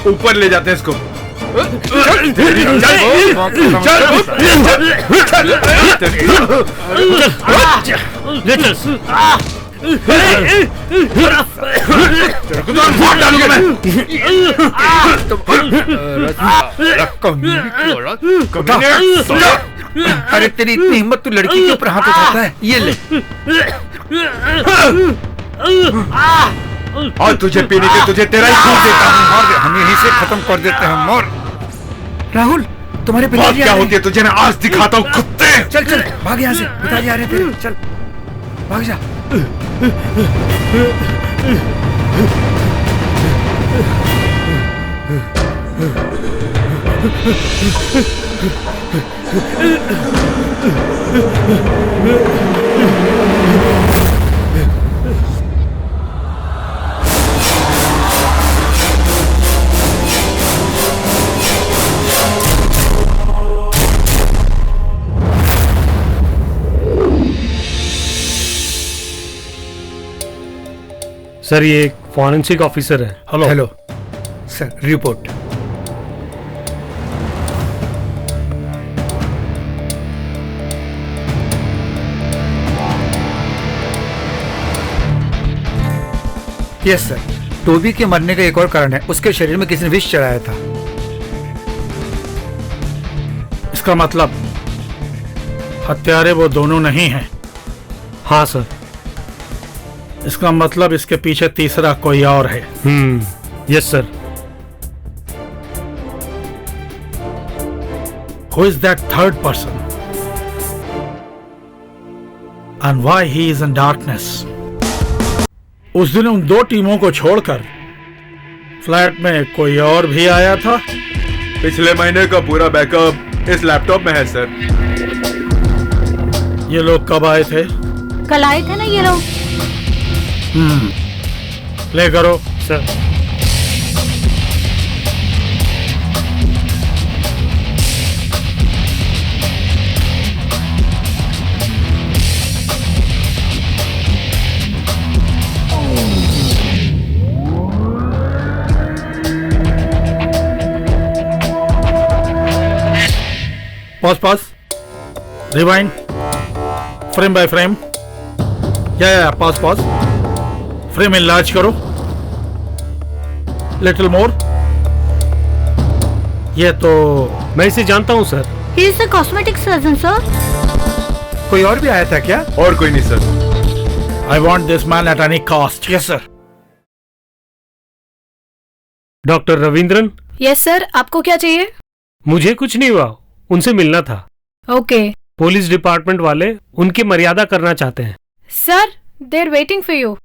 D: ऊपर ले जाते हैं इसको।
C: अरे तेरी इतनी हिम्मत, तू लड़की के ऊपर हाथ उठाता है? ये ले।
D: और तुझे पीने के तुझे तेरा ही खून देता हूँ।
C: हम यहीं से खत्म कर देते हैं। मोर राहुल, तुम्हारे पिताजी
D: क्या होती है तुझे? मैं आज दिखाता हूँ कुत्ते।
C: चल चल भाग यहाँ से, पिताजी आ रहे हैं तेरे। चल भाग जा।
B: सर ये एक फॉरेंसिक ऑफिसर है। Hello.
C: Hello sir, report. Yes sir, Toby के मरने का एक और कारण है। उसके शरीर में किसी ने विष चढ़ाया था।
H: इसका मतलब हत्यारे वो दोनों नहीं हैं।
B: हाँ सर।
H: इसका मतलब इसके पीछे तीसरा कोई और है।
B: Yes sir.
H: Who is that third person? And why he is in darkness? उस दिन उन दो टीमों को छोड़कर फ्लैट में कोई और भी आया था।
D: पिछले महीने का पूरा बैकअप इस लैपटॉप में है सर।
H: ये लोग कब आए थे?
E: कल आए थे ना ये लोग।
H: प्ले करो
B: sir.
H: Pause rewind, frame by frame. या पॉज फ्रेम इनलार्ज करो, लिटिल मोर। ये तो
B: मैं इसे जानता हूँ sir.
E: He is a cosmetic surgeon, sir.
C: कोई और भी आया था क्या?
D: और कोई नहीं sir.
H: I want this man at any cost.
C: Yes sir.
B: Doctor Ravindran.
F: Yes sir, आपको क्या चाहिए?
B: मुझे कुछ नहीं हुआ, उनसे मिलना था।
F: ओके
B: पुलिस डिपार्टमेंट वाले उनकी मर्यादा करना चाहते हैं।
F: Sir, they are waiting for you.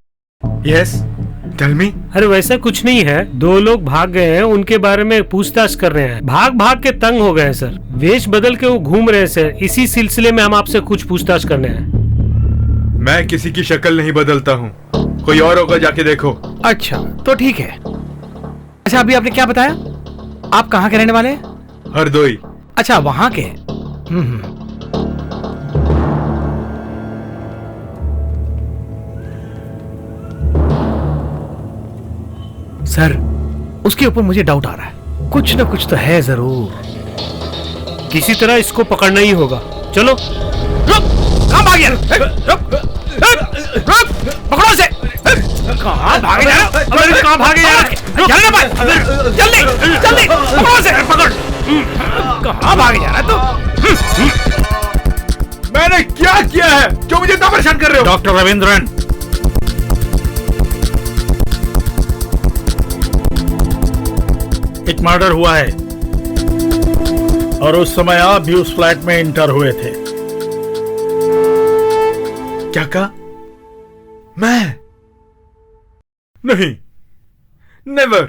D: Yes, tell me.
B: अरे वैसा कुछ नहीं है, 2 लोग भाग गए हैं, उनके बारे में पूछताछ कर रहे हैं। भाग भाग के तंग हो गए हैं सर, वेश बदल के वो घूम रहे हैं सर। इसी सिलसिले में हम आपसे कुछ पूछताछ करने हैं।
D: मैं किसी की शक्ल नहीं बदलता हूँ, कोई और होगा, जाके देखो।
A: अच्छा तो ठीक है। अच्छा अभी आपने क्या बताया, आप कहाँ के रहने वाले हैं?
D: हरदोई।
A: अच्छा वहां के। सर उसके ऊपर मुझे डाउट आ रहा है, कुछ ना कुछ तो है जरूर।
B: किसी तरह इसको पकड़ना ही होगा। चलो।
A: रुक, कहाँ भाग गया? रुक, पकड़ो से। कहाँ भागे जा रहा? अबे कहाँ भागे जा रहा? चलने पाए, जल्दी जल्दी पकड़ो से, पकड़। कहाँ भागे जा रहा तू?
D: मैंने क्या किया है जो मुझे इतना परेशान कर रहे हो?
H: डॉक्टर रविंद्रन, एक मर्डर हुआ है और उस समय आप भी उस फ्लैट में एंटर हुए थे।
D: क्या कहा? मैं नहीं, नेवर।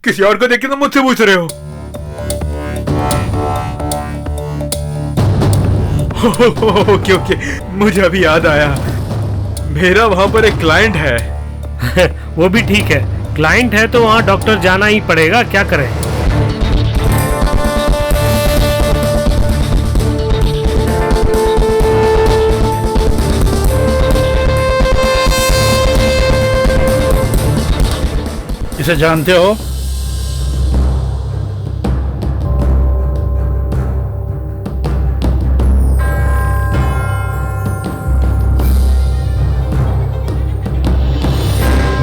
D: किसी और को देख के तो मुझसे पूछ रहे हो? ओके ओके, मुझे अभी याद आया, मेरा वहां पर एक क्लाइंट है।
B: वो भी ठीक है, क्लाइंट है तो वहाँ डॉक्टर जाना ही पड़ेगा, क्या करें।
H: इसे जानते हो?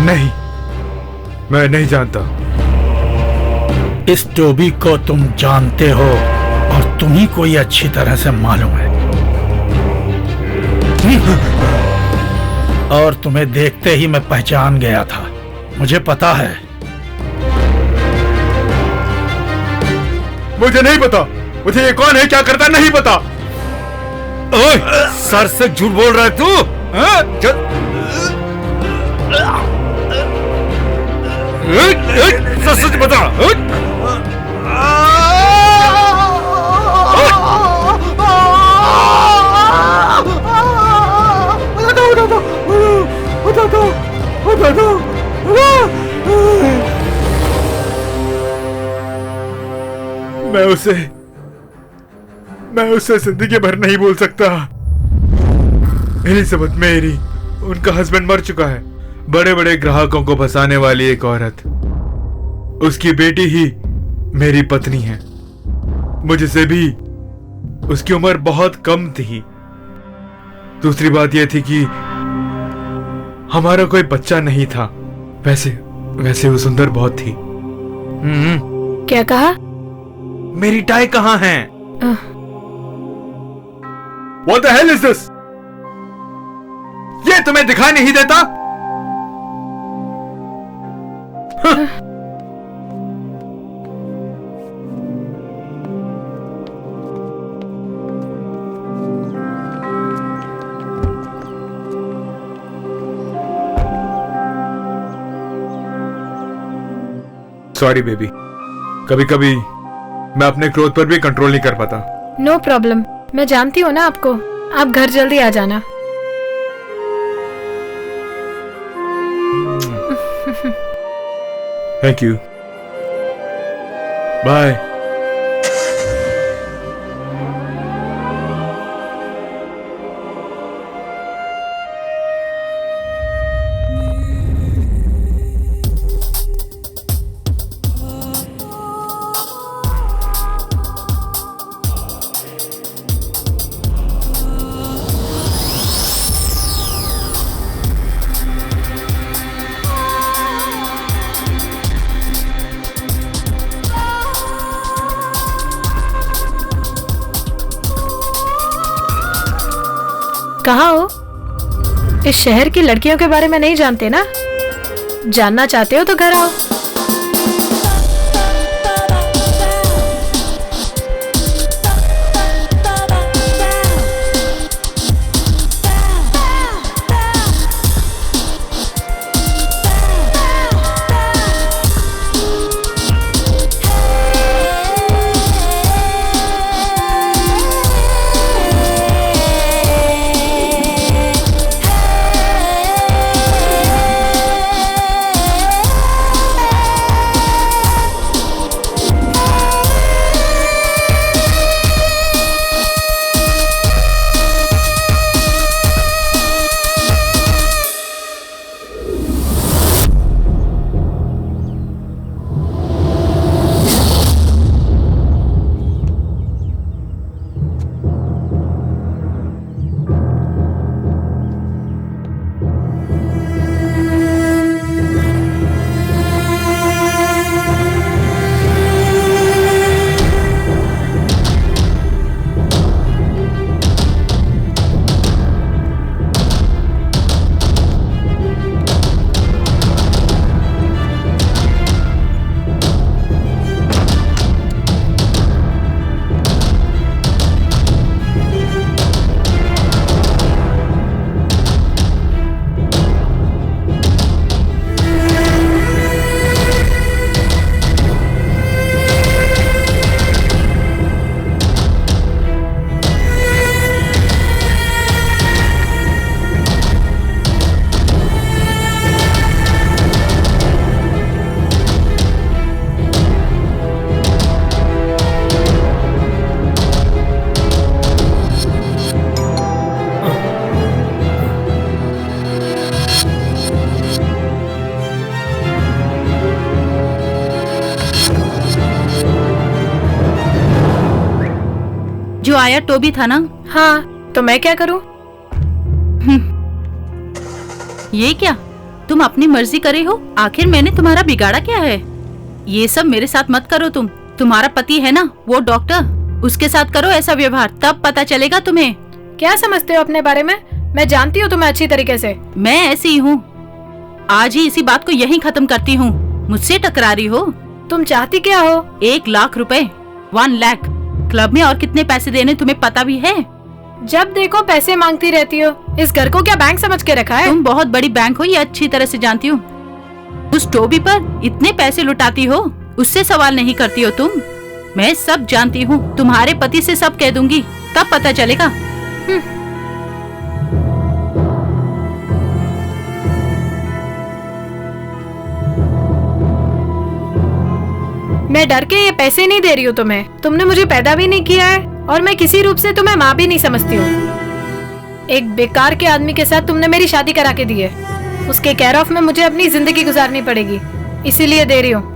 D: नहीं, मैं नहीं जानता।
H: इस टोबी को तुम जानते हो और तुम्ही को ये अच्छी तरह से मालूम है। और तुम्हें देखते ही मैं पहचान गया था, मुझे पता है।
D: मुझे नहीं पता, मुझे ये कौन है, क्या करता, नहीं पता।
C: ओए, सर से झूठ बोल रहा है तू? सच सच बता।
D: मैं उसे जिंदगी भर नहीं भूल सकता। एलिजाबेथ मेरी, उनका हस्बैंड मर चुका है। बड़े बड़े ग्राहकों को फंसाने वाली एक औरत, उसकी बेटी ही मेरी पत्नी है। मुझसे भी उसकी उम्र बहुत कम थी। दूसरी बात यह थी कि हमारा कोई बच्चा नहीं था। वैसे वो सुंदर बहुत थी।
F: क्या कहा?
I: मेरी टाई कहाँ है?
D: What the hell is this? ये तुम्हें दिखाई नहीं देता? सॉरी बेबी, कभी कभी मैं अपने क्रोध पर भी कंट्रोल नहीं कर पाता।
F: नो प्रॉब्लम, मैं जानती हूँ ना आपको। आप घर जल्दी आ जाना।
D: Thank you, bye.
F: कहाँ हो? इस शहर की लड़कियों के बारे में नहीं जानते ना? जानना चाहते हो तो घर आओ।
G: जो आया टोबी था ना?
F: हाँ, तो मैं क्या करूं?
G: ये क्या, तुम अपनी मर्जी करे हो? आखिर मैंने तुम्हारा बिगाड़ा क्या है? ये सब मेरे साथ मत करो तुम। तुम्हारा पति है ना, वो डॉक्टर, उसके साथ करो ऐसा व्यवहार, तब पता चलेगा तुम्हें।
F: क्या समझते हो अपने बारे में? मैं जानती हूँ तुम्हें अच्छी तरीके से।
G: मैं ऐसी ही हूँ। आज ही इसी बात को यहीं खत्म करती हूँ। मुझसे टकरा रही हो?
F: तुम चाहती क्या हो?
G: 1 लाख रुपए, 1 लाख। क्लब में और कितने पैसे देने तुम्हें पता भी है?
F: जब देखो पैसे मांगती रहती हो। इस घर को क्या बैंक समझ के रखा है?
G: तुम बहुत बड़ी बैंक हो, ये अच्छी तरह से जानती हूँ। उस टोबी पर इतने पैसे लुटाती हो, उससे सवाल नहीं करती हो तुम। मैं सब जानती हूँ, तुम्हारे पति से सब कह दूंगी, तब पता चलेगा।
F: मैं डर के ये पैसे नहीं दे रही हूँ तुम्हें। तुमने मुझे पैदा भी नहीं किया है और मैं किसी रूप से तुम्हें माँ भी नहीं समझती हूँ। एक बेकार के आदमी के साथ तुमने मेरी शादी करा के दी है। उसके केयर ऑफ में मुझे अपनी जिंदगी गुजारनी पड़ेगी, इसीलिए दे रही हूँ।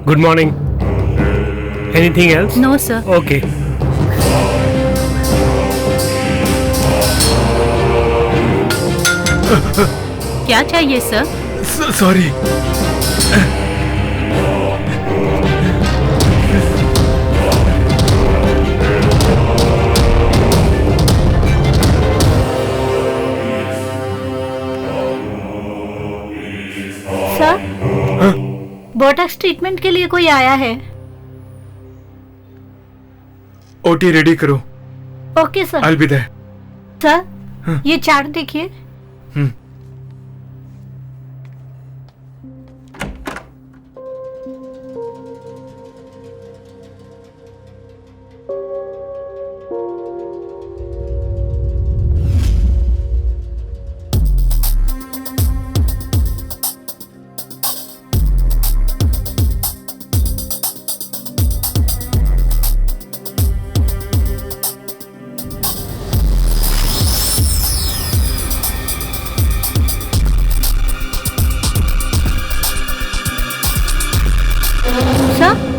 K: Good morning. Anything else?
G: No, sir.
K: Okay.
G: क्या चाहिए sir?
D: Sorry.
E: Sir, Botox treatment के लिए कोई आया है।
D: ओटी रेडी करो।
E: Okay sir.
D: I'll be there.
E: Sir, ये चार्ट देखिए।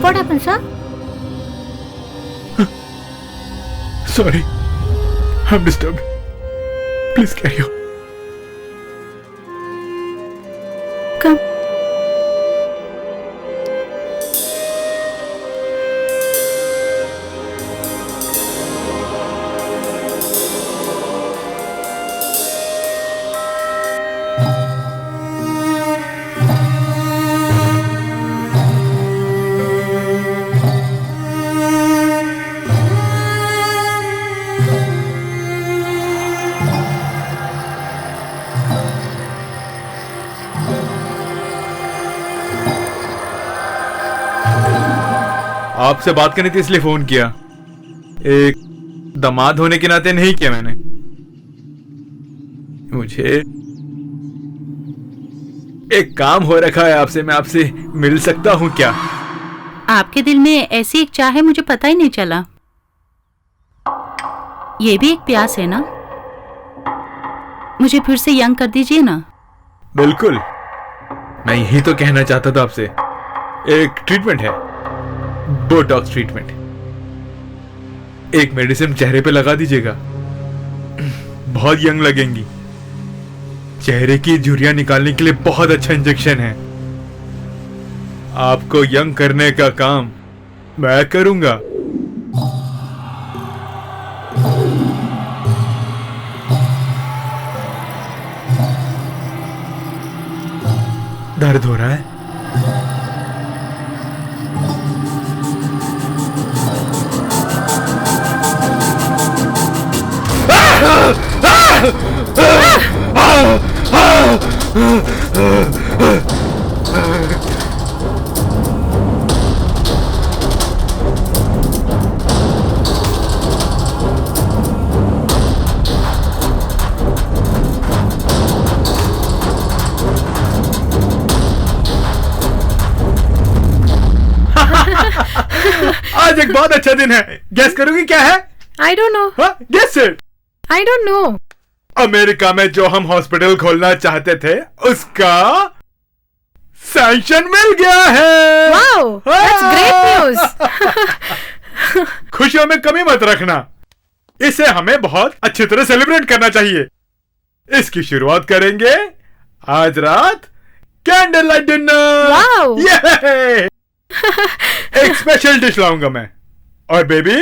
E: What happened, sir?
D: Sorry. I'm disturbed. Please carry on.
E: Come.
D: आपसे बात करनी थी इसलिए फोन किया। एक दामाद होने के नाते नहीं किया मैंने। मुझे एक काम हो रखा है आपसे। मैं आपसे मिल सकता हूँ क्या?
G: आपके दिल में ऐसी एक चाह है, मुझे पता ही नहीं चला। ये भी एक प्यास है ना? मुझे फिर से यंग कर दीजिए ना।
D: बिल्कुल, मैं यही तो कहना चाहता था आपसे। एक ट्रीटमेंट है, बोटॉक्स ट्रीटमेंट। एक मेडिसिन चेहरे पे लगा दीजिएगा, बहुत यंग लगेंगी। चेहरे की झुर्रियां निकालने के लिए बहुत अच्छा इंजेक्शन है। आपको यंग करने का काम मैं करूंगा। दर्द हो रहा है? आज एक बहुत अच्छा दिन है। गेस करोगी क्या है?
F: I don't know.
D: Guess it.
F: I don't know.
D: America में जो हम हॉस्पिटल खोलना चाहते थे उसका सैंक्शन मिल गया है।
F: Wow, that's great news.
D: खुशियों में कमी मत रखना, इसे हमें बहुत अच्छी तरह सेलिब्रेट करना चाहिए। इसकी शुरुआत करेंगे आज रात कैंडल लाइट डिनर।
F: वाओ।
D: एक स्पेशल डिश लाऊंगा मैं, और बेबी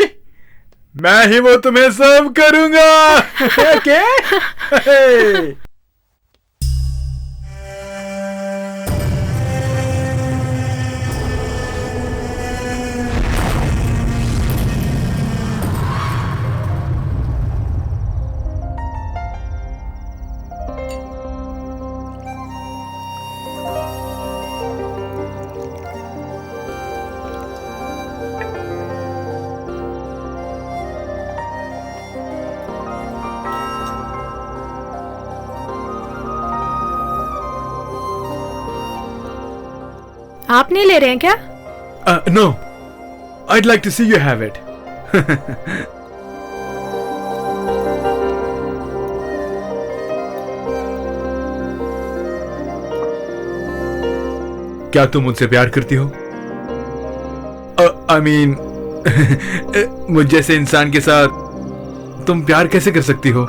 D: मैं ही वो तुम्हें सर्व करूंगा। ओके?
F: आप नहीं ले रहे हैं क्या?
D: No, I'd like to see you have it. क्या तुम मुझसे प्यार करती हो? I mean, मुझ जैसे इंसान के साथ तुम प्यार कैसे कर सकती हो?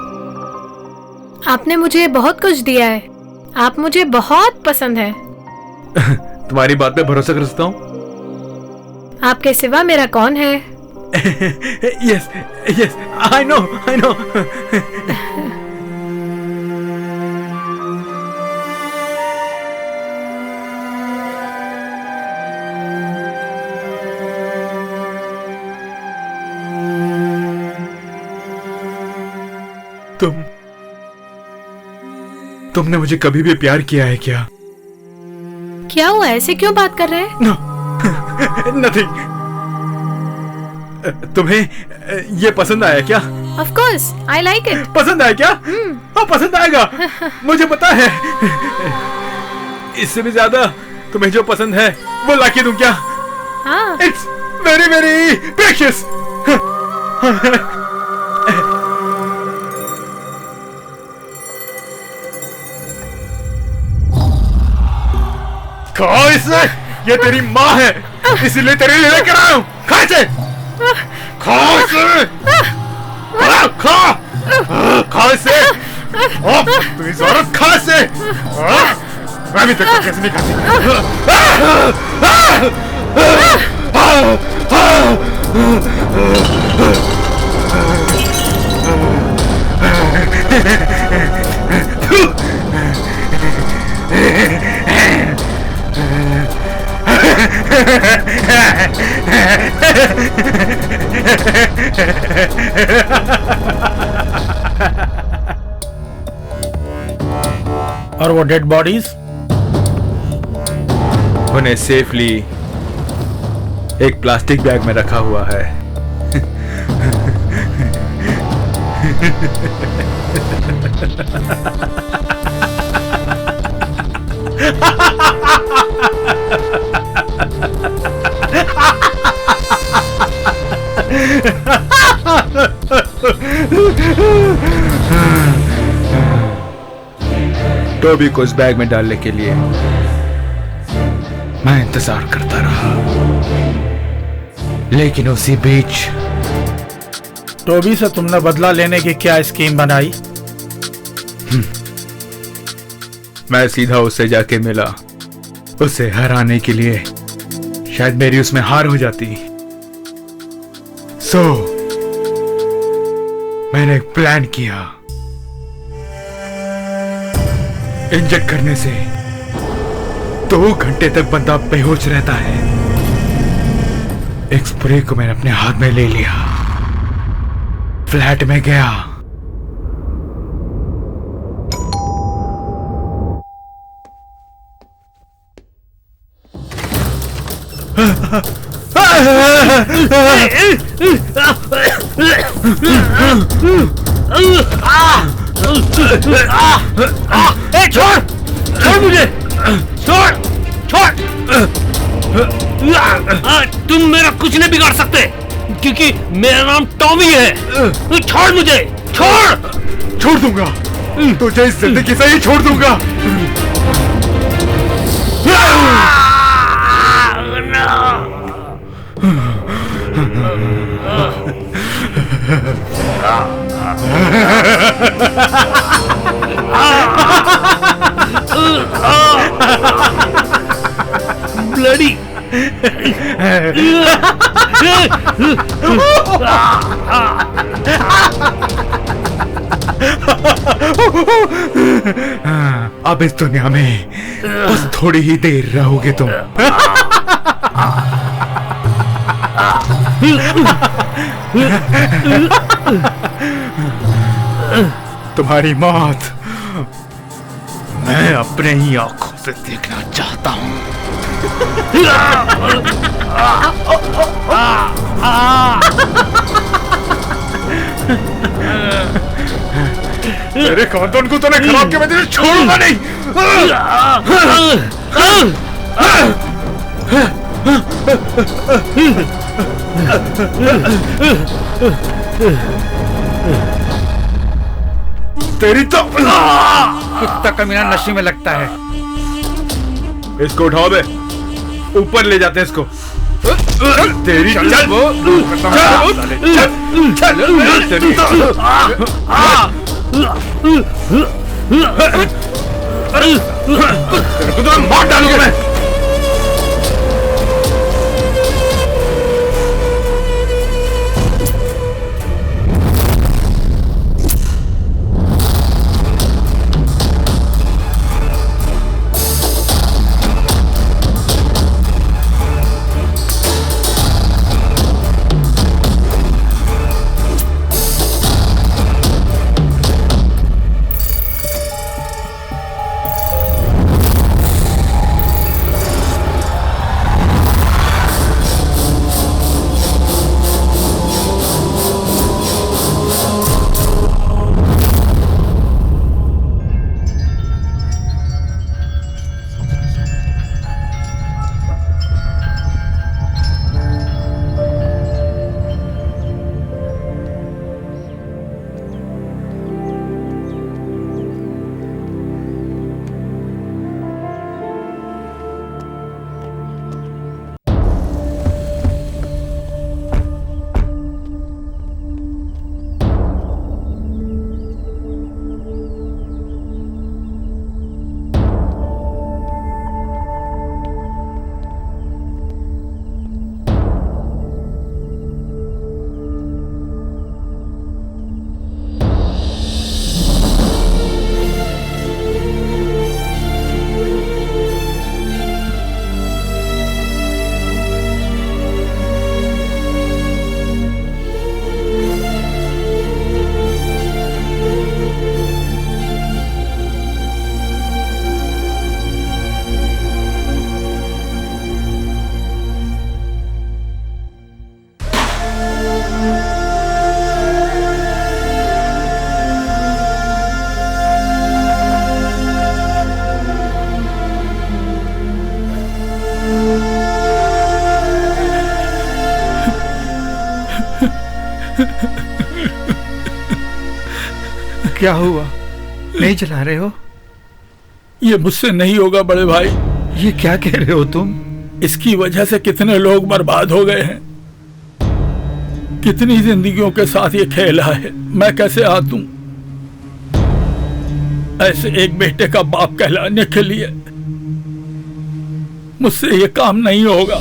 F: आपने मुझे बहुत कुछ दिया है, आप मुझे बहुत पसंद है।
D: तुम्हारी बात पे भरोसा कर सकता हूँ?
F: आपके सिवा मेरा कौन है?
D: Yes, yes, I know, I know. तुमने मुझे कभी भी प्यार किया है क्या?
F: क्या हुआ, ऐसे क्यों बात कर रहे हैं?
D: No, nothing. तुम्हें ये पसंद आया क्या?
F: Of course, I like it.
D: पसंद आया क्या? हाँ, पसंद आएगा, मुझे पता है। इससे भी ज्यादा तुम्हें जो पसंद है वो लाके दूं क्या?
F: हाँ।
D: It's very very precious. खा इसे, ये तेरी माँ है, इसीलिए तेरे लिए लेकर आया हूँ। खा इसे, खा इसे, खा इसे, तू इस औरत खा इसे। मैं भी देखता कैसे नहीं खाती।
H: और वो डेड बॉडीज?
D: उन्हें सेफली एक प्लास्टिक बैग में रखा हुआ है। टोबी को इस बैग में डालने के लिए मैं इंतजार करता रहा, लेकिन उसी बीच
H: टोबी से तुमने बदला लेने की क्या स्कीम बनाई?
D: मैं सीधा उससे जाके मिला, उसे हराने के लिए। शायद मेरी उसमें हार हो जाती। सो मैंने एक प्लान किया। इंजेक्ट करने से 2 घंटे तक बंदा बेहोश रहता है। एक स्प्रे को मैंने अपने हाथ में ले लिया, फ्लैट में गया, छोड़ छोड़ मुझे, छोड़ छोड़।
K: तुम मेरा कुछ नहीं बिगाड़ सकते क्योंकि मेरा नाम टॉमी है। छोड़ मुझे, छोड़।
D: छोड़ दूंगा तुझे, इस जिंदगी से ही छोड़ दूंगा।
K: ब्लडी।
D: अब इस दुनिया में बस थोड़ी ही देर रहोगे तुम। तुम्हारी मौत मैं अपने ही आंखों से देखना चाहता हूं। तेरे खानदान को तूने खराब किया, मैं तुझे छोड़ूंगा नहीं। तेरी तो
C: कुत्ता कमीना नशे में लगता है।
D: इसको उठाओ बे, ऊपर ले जाते हैं इसको। तेरी चल तो मार डालूंगा मैं।
C: क्या हुआ, नहीं चला रहे हो?
H: ये मुझसे नहीं होगा बड़े भाई।
C: ये क्या कह रहे हो तुम?
H: इसकी वजह से कितने लोग बर्बाद हो गए हैं, कितनी जिंदगियों के साथ ये खेला है। मैं कैसे हाथ दूं ऐसे एक बेटे का बाप कहलाने के लिए? मुझसे ये काम नहीं होगा।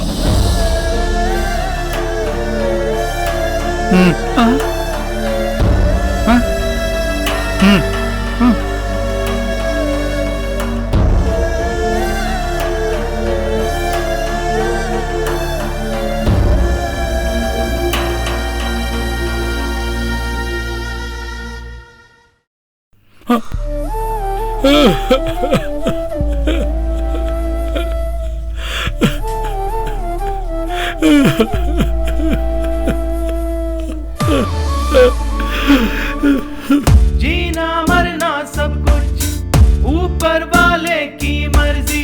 K: जीना मरना सब कुछ ऊपर वाले की मर्जी,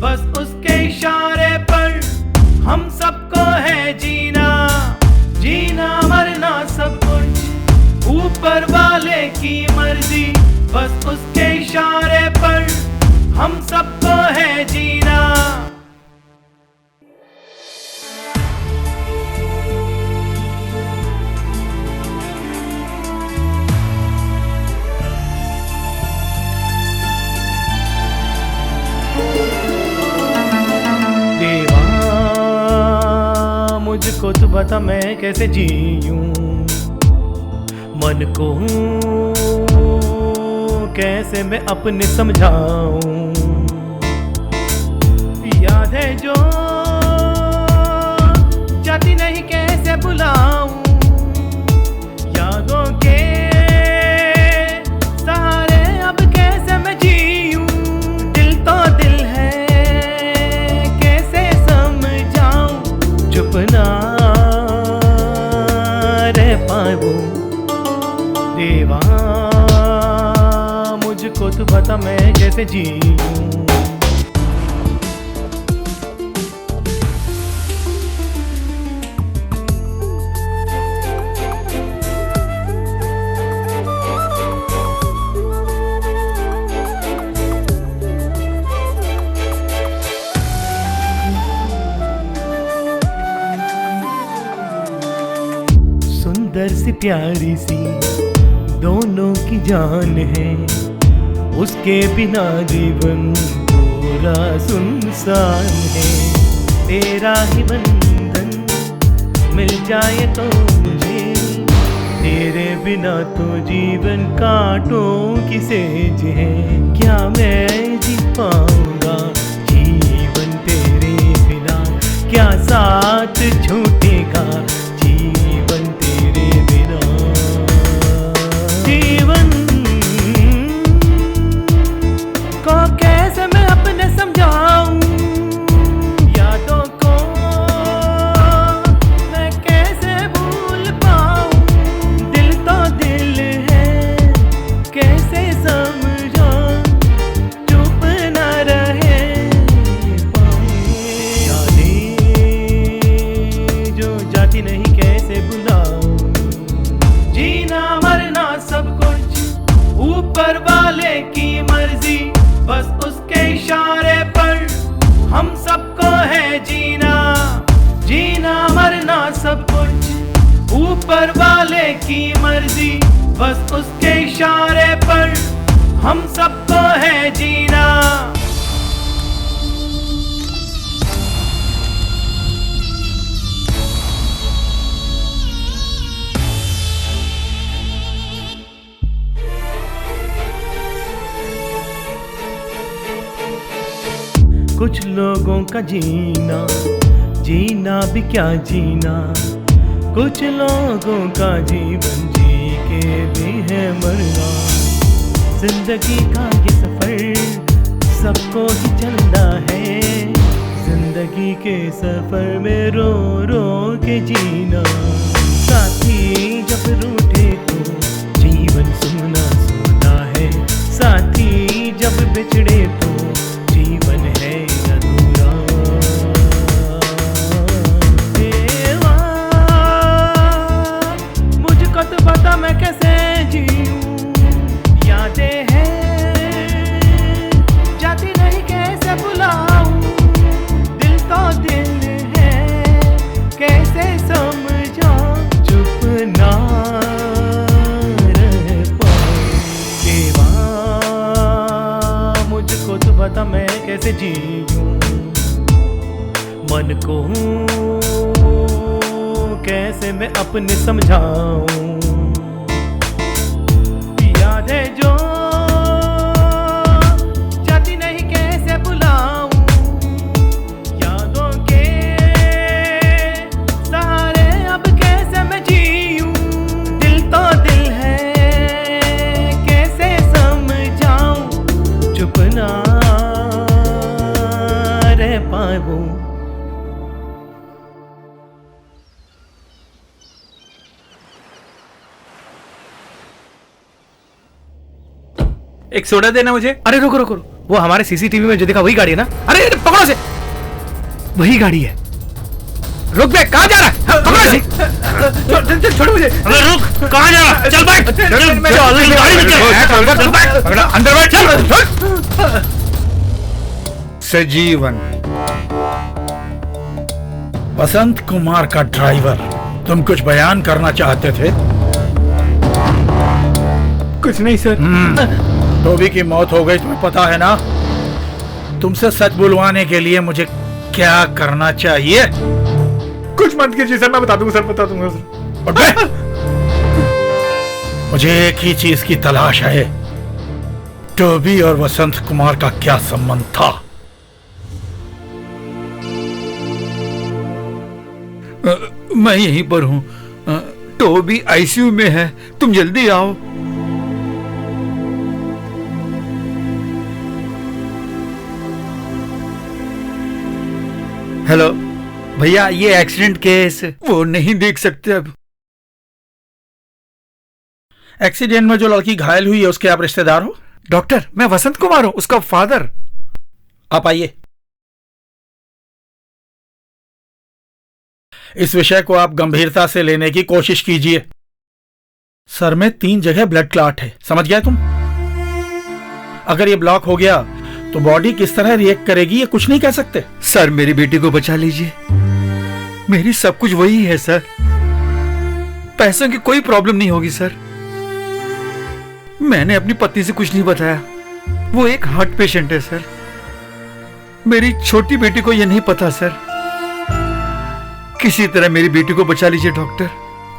K: बस उसके इशारे पर
A: मुझको तो बता मैं कैसे जीऊं, मन को कैसे मैं अपने समझाऊं। याद है जो जाती नहीं कैसे बुलाऊं, यादों के सहारे अब कैसे मैं जीऊं। दिल तो दिल है कैसे समझाऊं, चुप ना रह पाऊं। देवा मुझको तो बता मैं कैसे जीऊं। सुंदर सी प्यारी सी दोनों की जान है, उसके बिना जीवन पूरा सुनसान है। तेरा ही बंधन मिल जाए तो मुझे, तेरे बिना तो जीवन कांटों की सेज है। क्या मैं जी पाऊंगा जीवन तेरे बिना, क्या साथ छूटेगा जीवन तेरे बिना। जीवन को कैसे मैं अपने समझाऊं, यादों को मैं कैसे भूल पाऊं। दिल तो दिल है कैसे समझाऊं, चुप न रहे यादें जो जाती नहीं कैसे बुलाऊं। जीना मरना सब कुछ ऊपर वाले की मर्जी, बस उसके इशारे पर हम सबको है जीना। जीना मरना सब कुछ ऊपर वाले की मर्जी, बस उसके इशारे पर हम सबको है जीना। कुछ लोगों का जीना जीना भी क्या जीना, कुछ लोगों का जीवन जी के भी है मरना। जिंदगी का ये सफर सबको ही चलना है, जिंदगी के सफर में रो रो के जीना। साथी जब रूठे तो जीवन सुना सुना है, साथी जब बिछड़े तो जीवन है अधूरा। देवा मुझको तो बता मैं कैसे जीऊं, यादें हैं जाती नहीं कैसे बुलाऊं। दिल तो दिल है कैसे समझाऊं, चुप ना रह पाऊं। देवा मुझको तो बता मैं कैसे जीऊं, मन को कैसे मैं अपने समझाऊं। याद है जो जाती नहीं कैसे बुलाऊं, यादों के सहारे अब कैसे मैं जीऊं। दिल तो दिल है कैसे समझाऊं, चुप ना रह पाऊं।
I: एक सोडा देना मुझे।
A: अरे रुको रुको, वो हमारे सीसीटीवी में जो देखा वही गाड़ी है ना? अरे पकड़ो से, वही गाड़ी है। रुक बे, कहाँ जा रहा है? पकड़ो से, छोड़ मुझे।
K: अरे रुक, कहाँ जा रहा? चल बैठ, चल गाड़ी में चल,
C: अंदर बैठ, चल। सजीवन
H: बसंत कुमार का ड्राइवर, तुम कुछ बयान करना चाहते थे?
I: कुछ नहीं सर।
H: टोबी की मौत हो गई, तुम्हें पता है ना? तुमसे सच बुलवाने के लिए मुझे क्या करना चाहिए?
D: कुछ मत कीजिए सर, मैं बता दूंगा सर, बता दूंगा सर।
H: और बे! मुझे एक ही चीज की तलाश है, टोबी और वसंत कुमार का क्या संबंध था?
C: मैं यहीं पर हूँ। टोबी आईसीयू में है, तुम जल्दी आओ। हेलो भैया, ये एक्सीडेंट केस वो नहीं देख सकते अब।
H: एक्सीडेंट में जो लड़की घायल हुई है उसके आप रिश्तेदार हो?
C: डॉक्टर, मैं वसंत कुमार हूं, उसका फादर।
H: आप आइए। इस विषय को आप गंभीरता से लेने की कोशिश कीजिए। सर में 3 जगह ब्लड क्लॉट है, समझ गए तुम? अगर ये ब्लॉक हो गया तो बॉडी किस तरह रिएक्ट करेगी ये कुछ नहीं कह सकते।
C: सर, मेरी बेटी को बचा लीजिए, मेरी सब कुछ वही है सर। पैसों की कोई प्रॉब्लम नहीं होगी सर। मैंने अपनी पत्नी से कुछ नहीं बताया, वो एक हार्ट पेशेंट है सर। मेरी छोटी बेटी को यह नहीं पता सर। किसी तरह मेरी बेटी को बचा लीजिए डॉक्टर।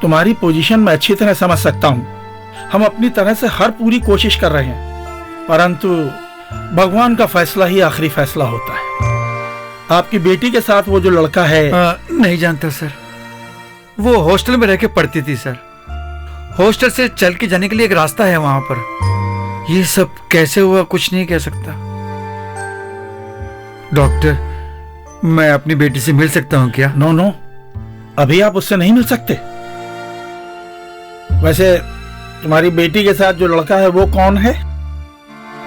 H: तुम्हारी पोजीशन मैं अच्छी तरह समझ सकता हूं। हम अपनी तरह से हर पूरी कोशिश कर रहे हैं, परंतु भगवान का फैसला ही आखिरी फैसला होता है। आपकी बेटी के साथ वो जो लड़का है
C: नहीं जानता सर। वो हॉस्टल में रह के पढ़ती थी सर। हॉस्टल से चल के जाने के लिए एक रास्ता है वहां पर। ये सब कैसे हुआ कुछ नहीं कह सकता। डॉक्टर, मैं अपनी बेटी से मिल सकता हूं क्या?
H: नो नो, अभी आप उससे नहीं मिल सकते। वैसे तुम्हारी बेटी के साथ जो लड़का है वो कौन है?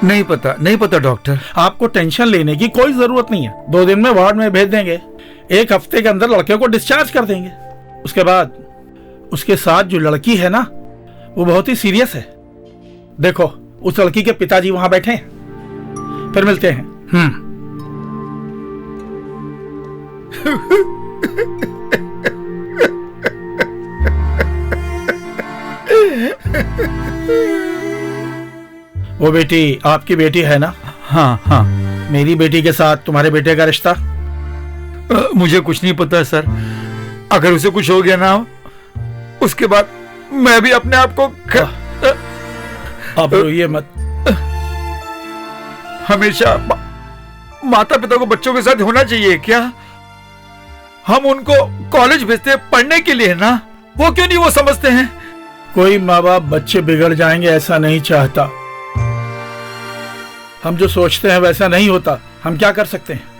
C: नहीं पता डॉक्टर।
H: आपको टेंशन लेने की कोई जरूरत नहीं है। 2 दिन में वार्ड में भेज देंगे, 1 हफ्ते के अंदर लड़के को डिस्चार्ज कर देंगे। उसके बाद उसके साथ जो लड़की है ना, वो बहुत ही सीरियस है। देखो, उस लड़की के पिताजी वहां बैठे हैं, फिर मिलते हैं। वो बेटी आपकी बेटी है ना?
C: हाँ।
H: मेरी बेटी के साथ तुम्हारे बेटे का रिश्ता?
C: मुझे कुछ नहीं पता सर। अगर उसे कुछ हो गया ना, उसके बाद मैं भी अपने आप को
H: अब रोइए मत।
C: हमेशा माता पिता को बच्चों के साथ होना चाहिए क्या? हम उनको कॉलेज भेजते हैं पढ़ने के लिए ना, वो क्यों नहीं वो समझते हैं?
H: कोई माँ बाप बच्चे बिगड़ जाएंगे ऐसा नहीं चाहता। हम जो सोचते हैं वैसा नहीं होता। हम क्या कर सकते हैं?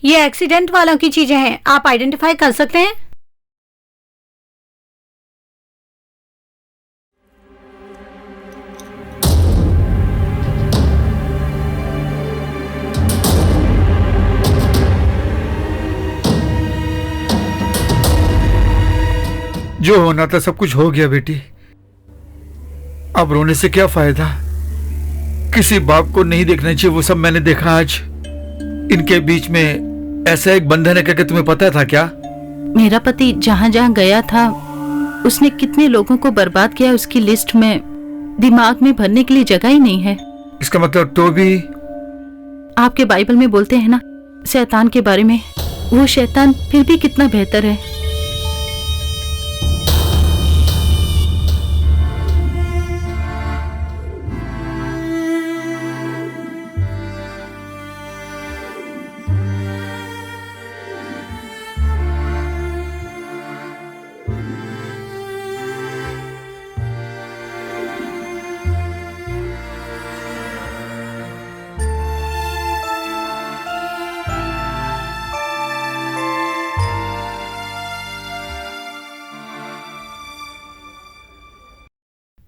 E: ये एक्सीडेंट वालों की चीजें हैं, आप आइडेंटिफाई कर सकते हैं?
C: जो होना था सब कुछ हो गया बेटी। अब रोने से क्या फायदा? किसी बाप को नहीं देखना चाहिए वो सब मैंने देखा आज। इनके बीच में ऐसा एक बंधन है करके तुम्हें पता था क्या?
G: मेरा पति जहाँ जहाँ गया था उसने कितने लोगों को बर्बाद किया, उसकी लिस्ट में दिमाग में भरने के लिए जगह ही नहीं है।
C: इसका मतलब टोबी?
G: आपके बाइबल में बोलते हैं ना शैतान के बारे में, वो शैतान फिर भी कितना बेहतर है।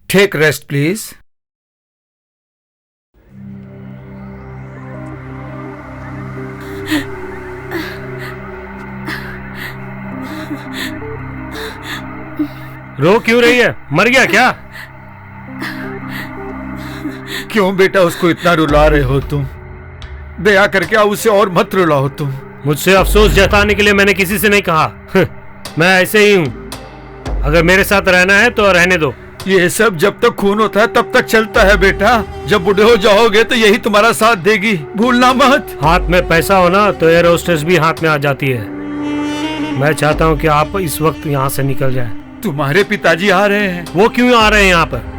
C: Take rest, please.
K: रो क्यों रही है? मर गया क्या?
C: क्यों बेटा उसको इतना रुला रहे हो तुम? दया करके अब उसे और मत रुलाओ तुम।
K: मुझसे अफसोस जताने के लिए मैंने किसी से नहीं कहा। मैं ऐसे ही हूँ। अगर मेरे साथ रहना है तो रहने दो।
C: ये सब जब तक खून होता है तब तक चलता है बेटा। जब बूढ़े हो जाओगे तो यही तुम्हारा साथ देगी, भूलना मत।
K: हाथ में पैसा हो ना तो एयर होस्टेस भी हाथ में आ जाती है। मैं चाहता हूँ कि आप इस वक्त यहाँ से निकल जाए।
C: तुम्हारे पिताजी आ रहे हैं।
K: वो क्यों आ रहे हैं यहाँ पर?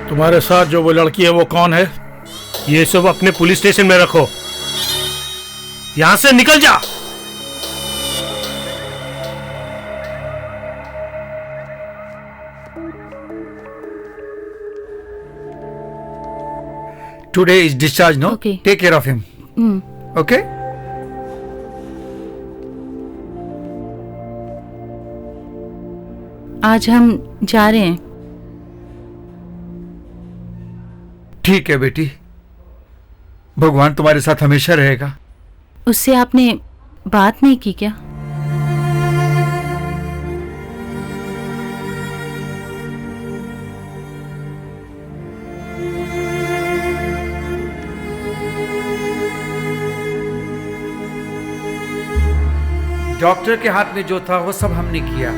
H: तुम्हारे साथ जो वो लड़की है वो कौन है?
K: ये सब अपने पुलिस स्टेशन में रखो। यहाँ से निकल जा।
C: Today is discharge, no?
G: Okay.
C: Take care of him. Okay?
G: आज हम जा रहे हैं।
C: ठीक है बेटी, भगवान तुम्हारे साथ हमेशा रहेगा।
G: उससे आपने बात नहीं की क्या?
C: डॉक्टर के हाथ में जो था वो सब हमने किया।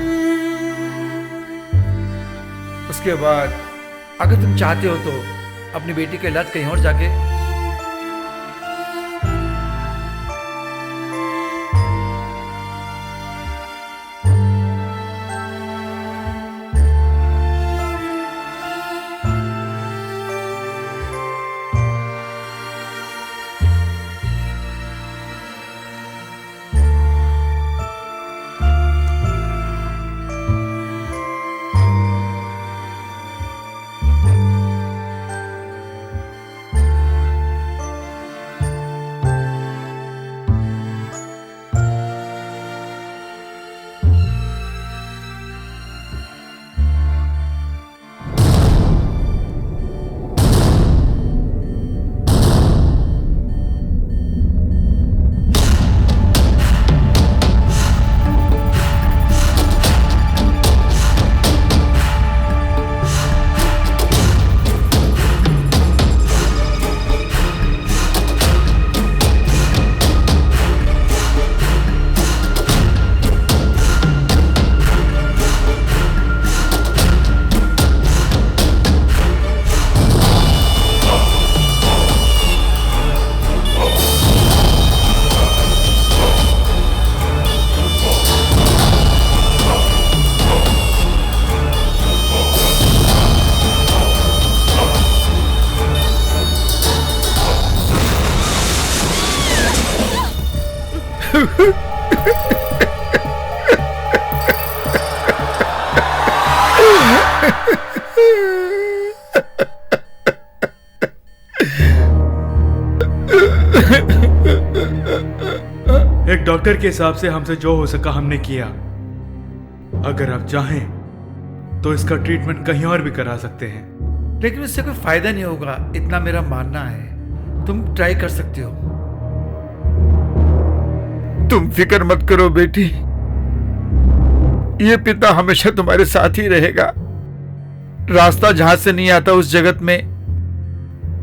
C: उसके बाद अगर तुम चाहते हो तो अपनी बेटी का इलाज कहीं और जाके।
D: एक डॉक्टर के हिसाब से हमसे जो हो सका हमने किया। अगर आप चाहें तो इसका ट्रीटमेंट कहीं और भी करा सकते हैं।
C: लेकिन इससे कोई फायदा नहीं होगा, इतना मेरा मानना है। तुम ट्राई कर सकते हो। तुम फिक्र मत करो बेटी, ये पिता हमेशा तुम्हारे साथ ही रहेगा। रास्ता जहां से नहीं आता उस जगत में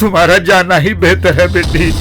C: तुम्हारा जाना ही बेहतर है बेटी।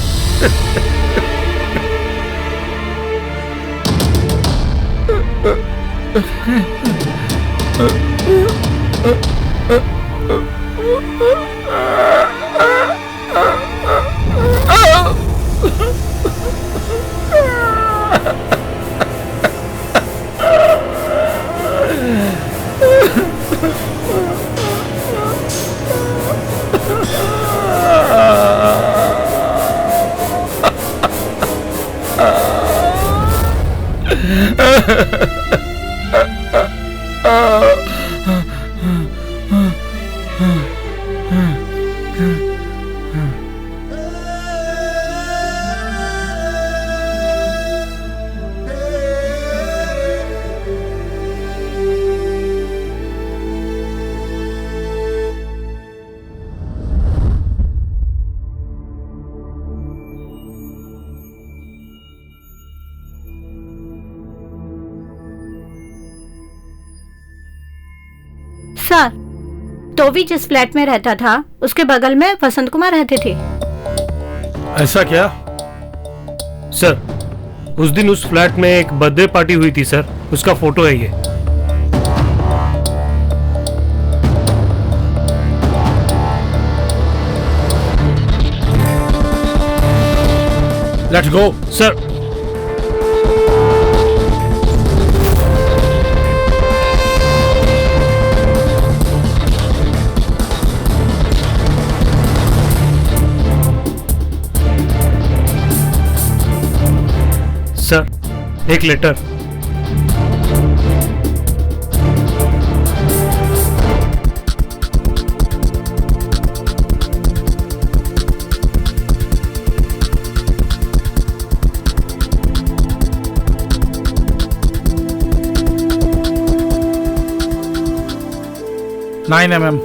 E: तो भी जिस फ्लैट में रहता था उसके बगल में वसंत कुमार रहते थे।
B: ऐसा क्या?
I: सर, उस दिन उस फ्लैट में एक बर्थडे पार्टी हुई थी सर, उसका फोटो है ये।
B: Let's go.
I: सर, सर, एक letter.
H: Nine mm।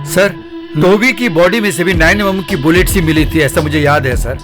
C: Sir, Toby की बॉडी में से भी 9 mm की बुलेट सी मिली थी, ऐसा मुझे याद है सर।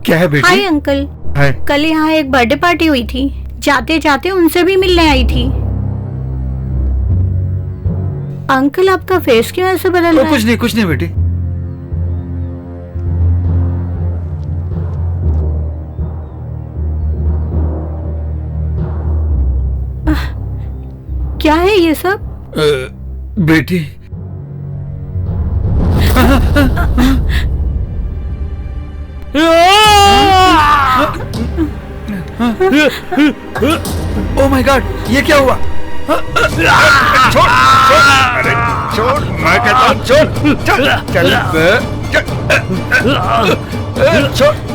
C: क्या है बेटी?
E: Hi uncle.
C: हाय।
E: कल यहाँ एक बर्थडे पार्टी हुई थी, जाते जाते उनसे भी मिलने आई थी। अंकल आपका फेस क्यों ऐसे बदल रहा है?
C: कुछ नहीं बेटी।
E: क्या है ये सब?
C: बेटी, ओह माय गॉड, ये क्या हुआ? छोड़, अरे छोड़, मैं कहता हूँ छोड़,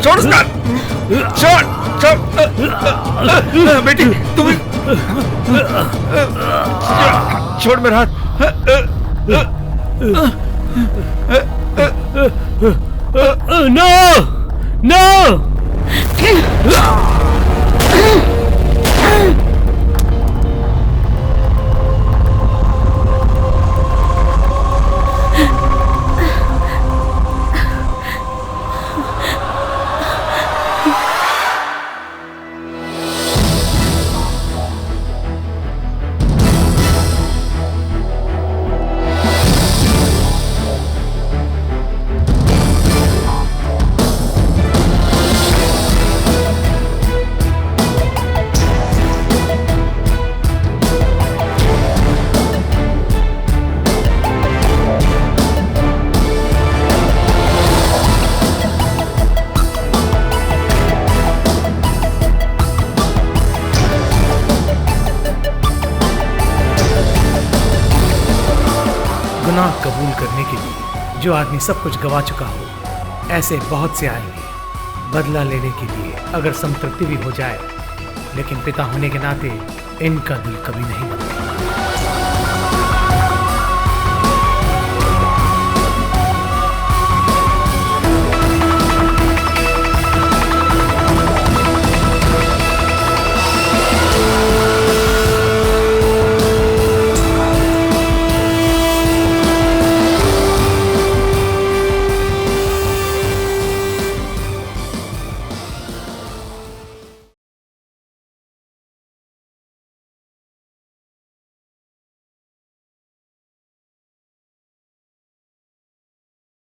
C: छोड़ उसका, छोड़ बेटी, तुम छोड़ मेरा हाथ।
K: No no.
A: गुनाह कबूल करने के लिए जो आदमी सब कुछ गवा चुका हो, ऐसे बहुत से आएंगे बदला लेने के लिए, अगर संतृप्ति भी हो जाए, लेकिन पिता होने के नाते इनका दिल कभी नहीं बदलेगा।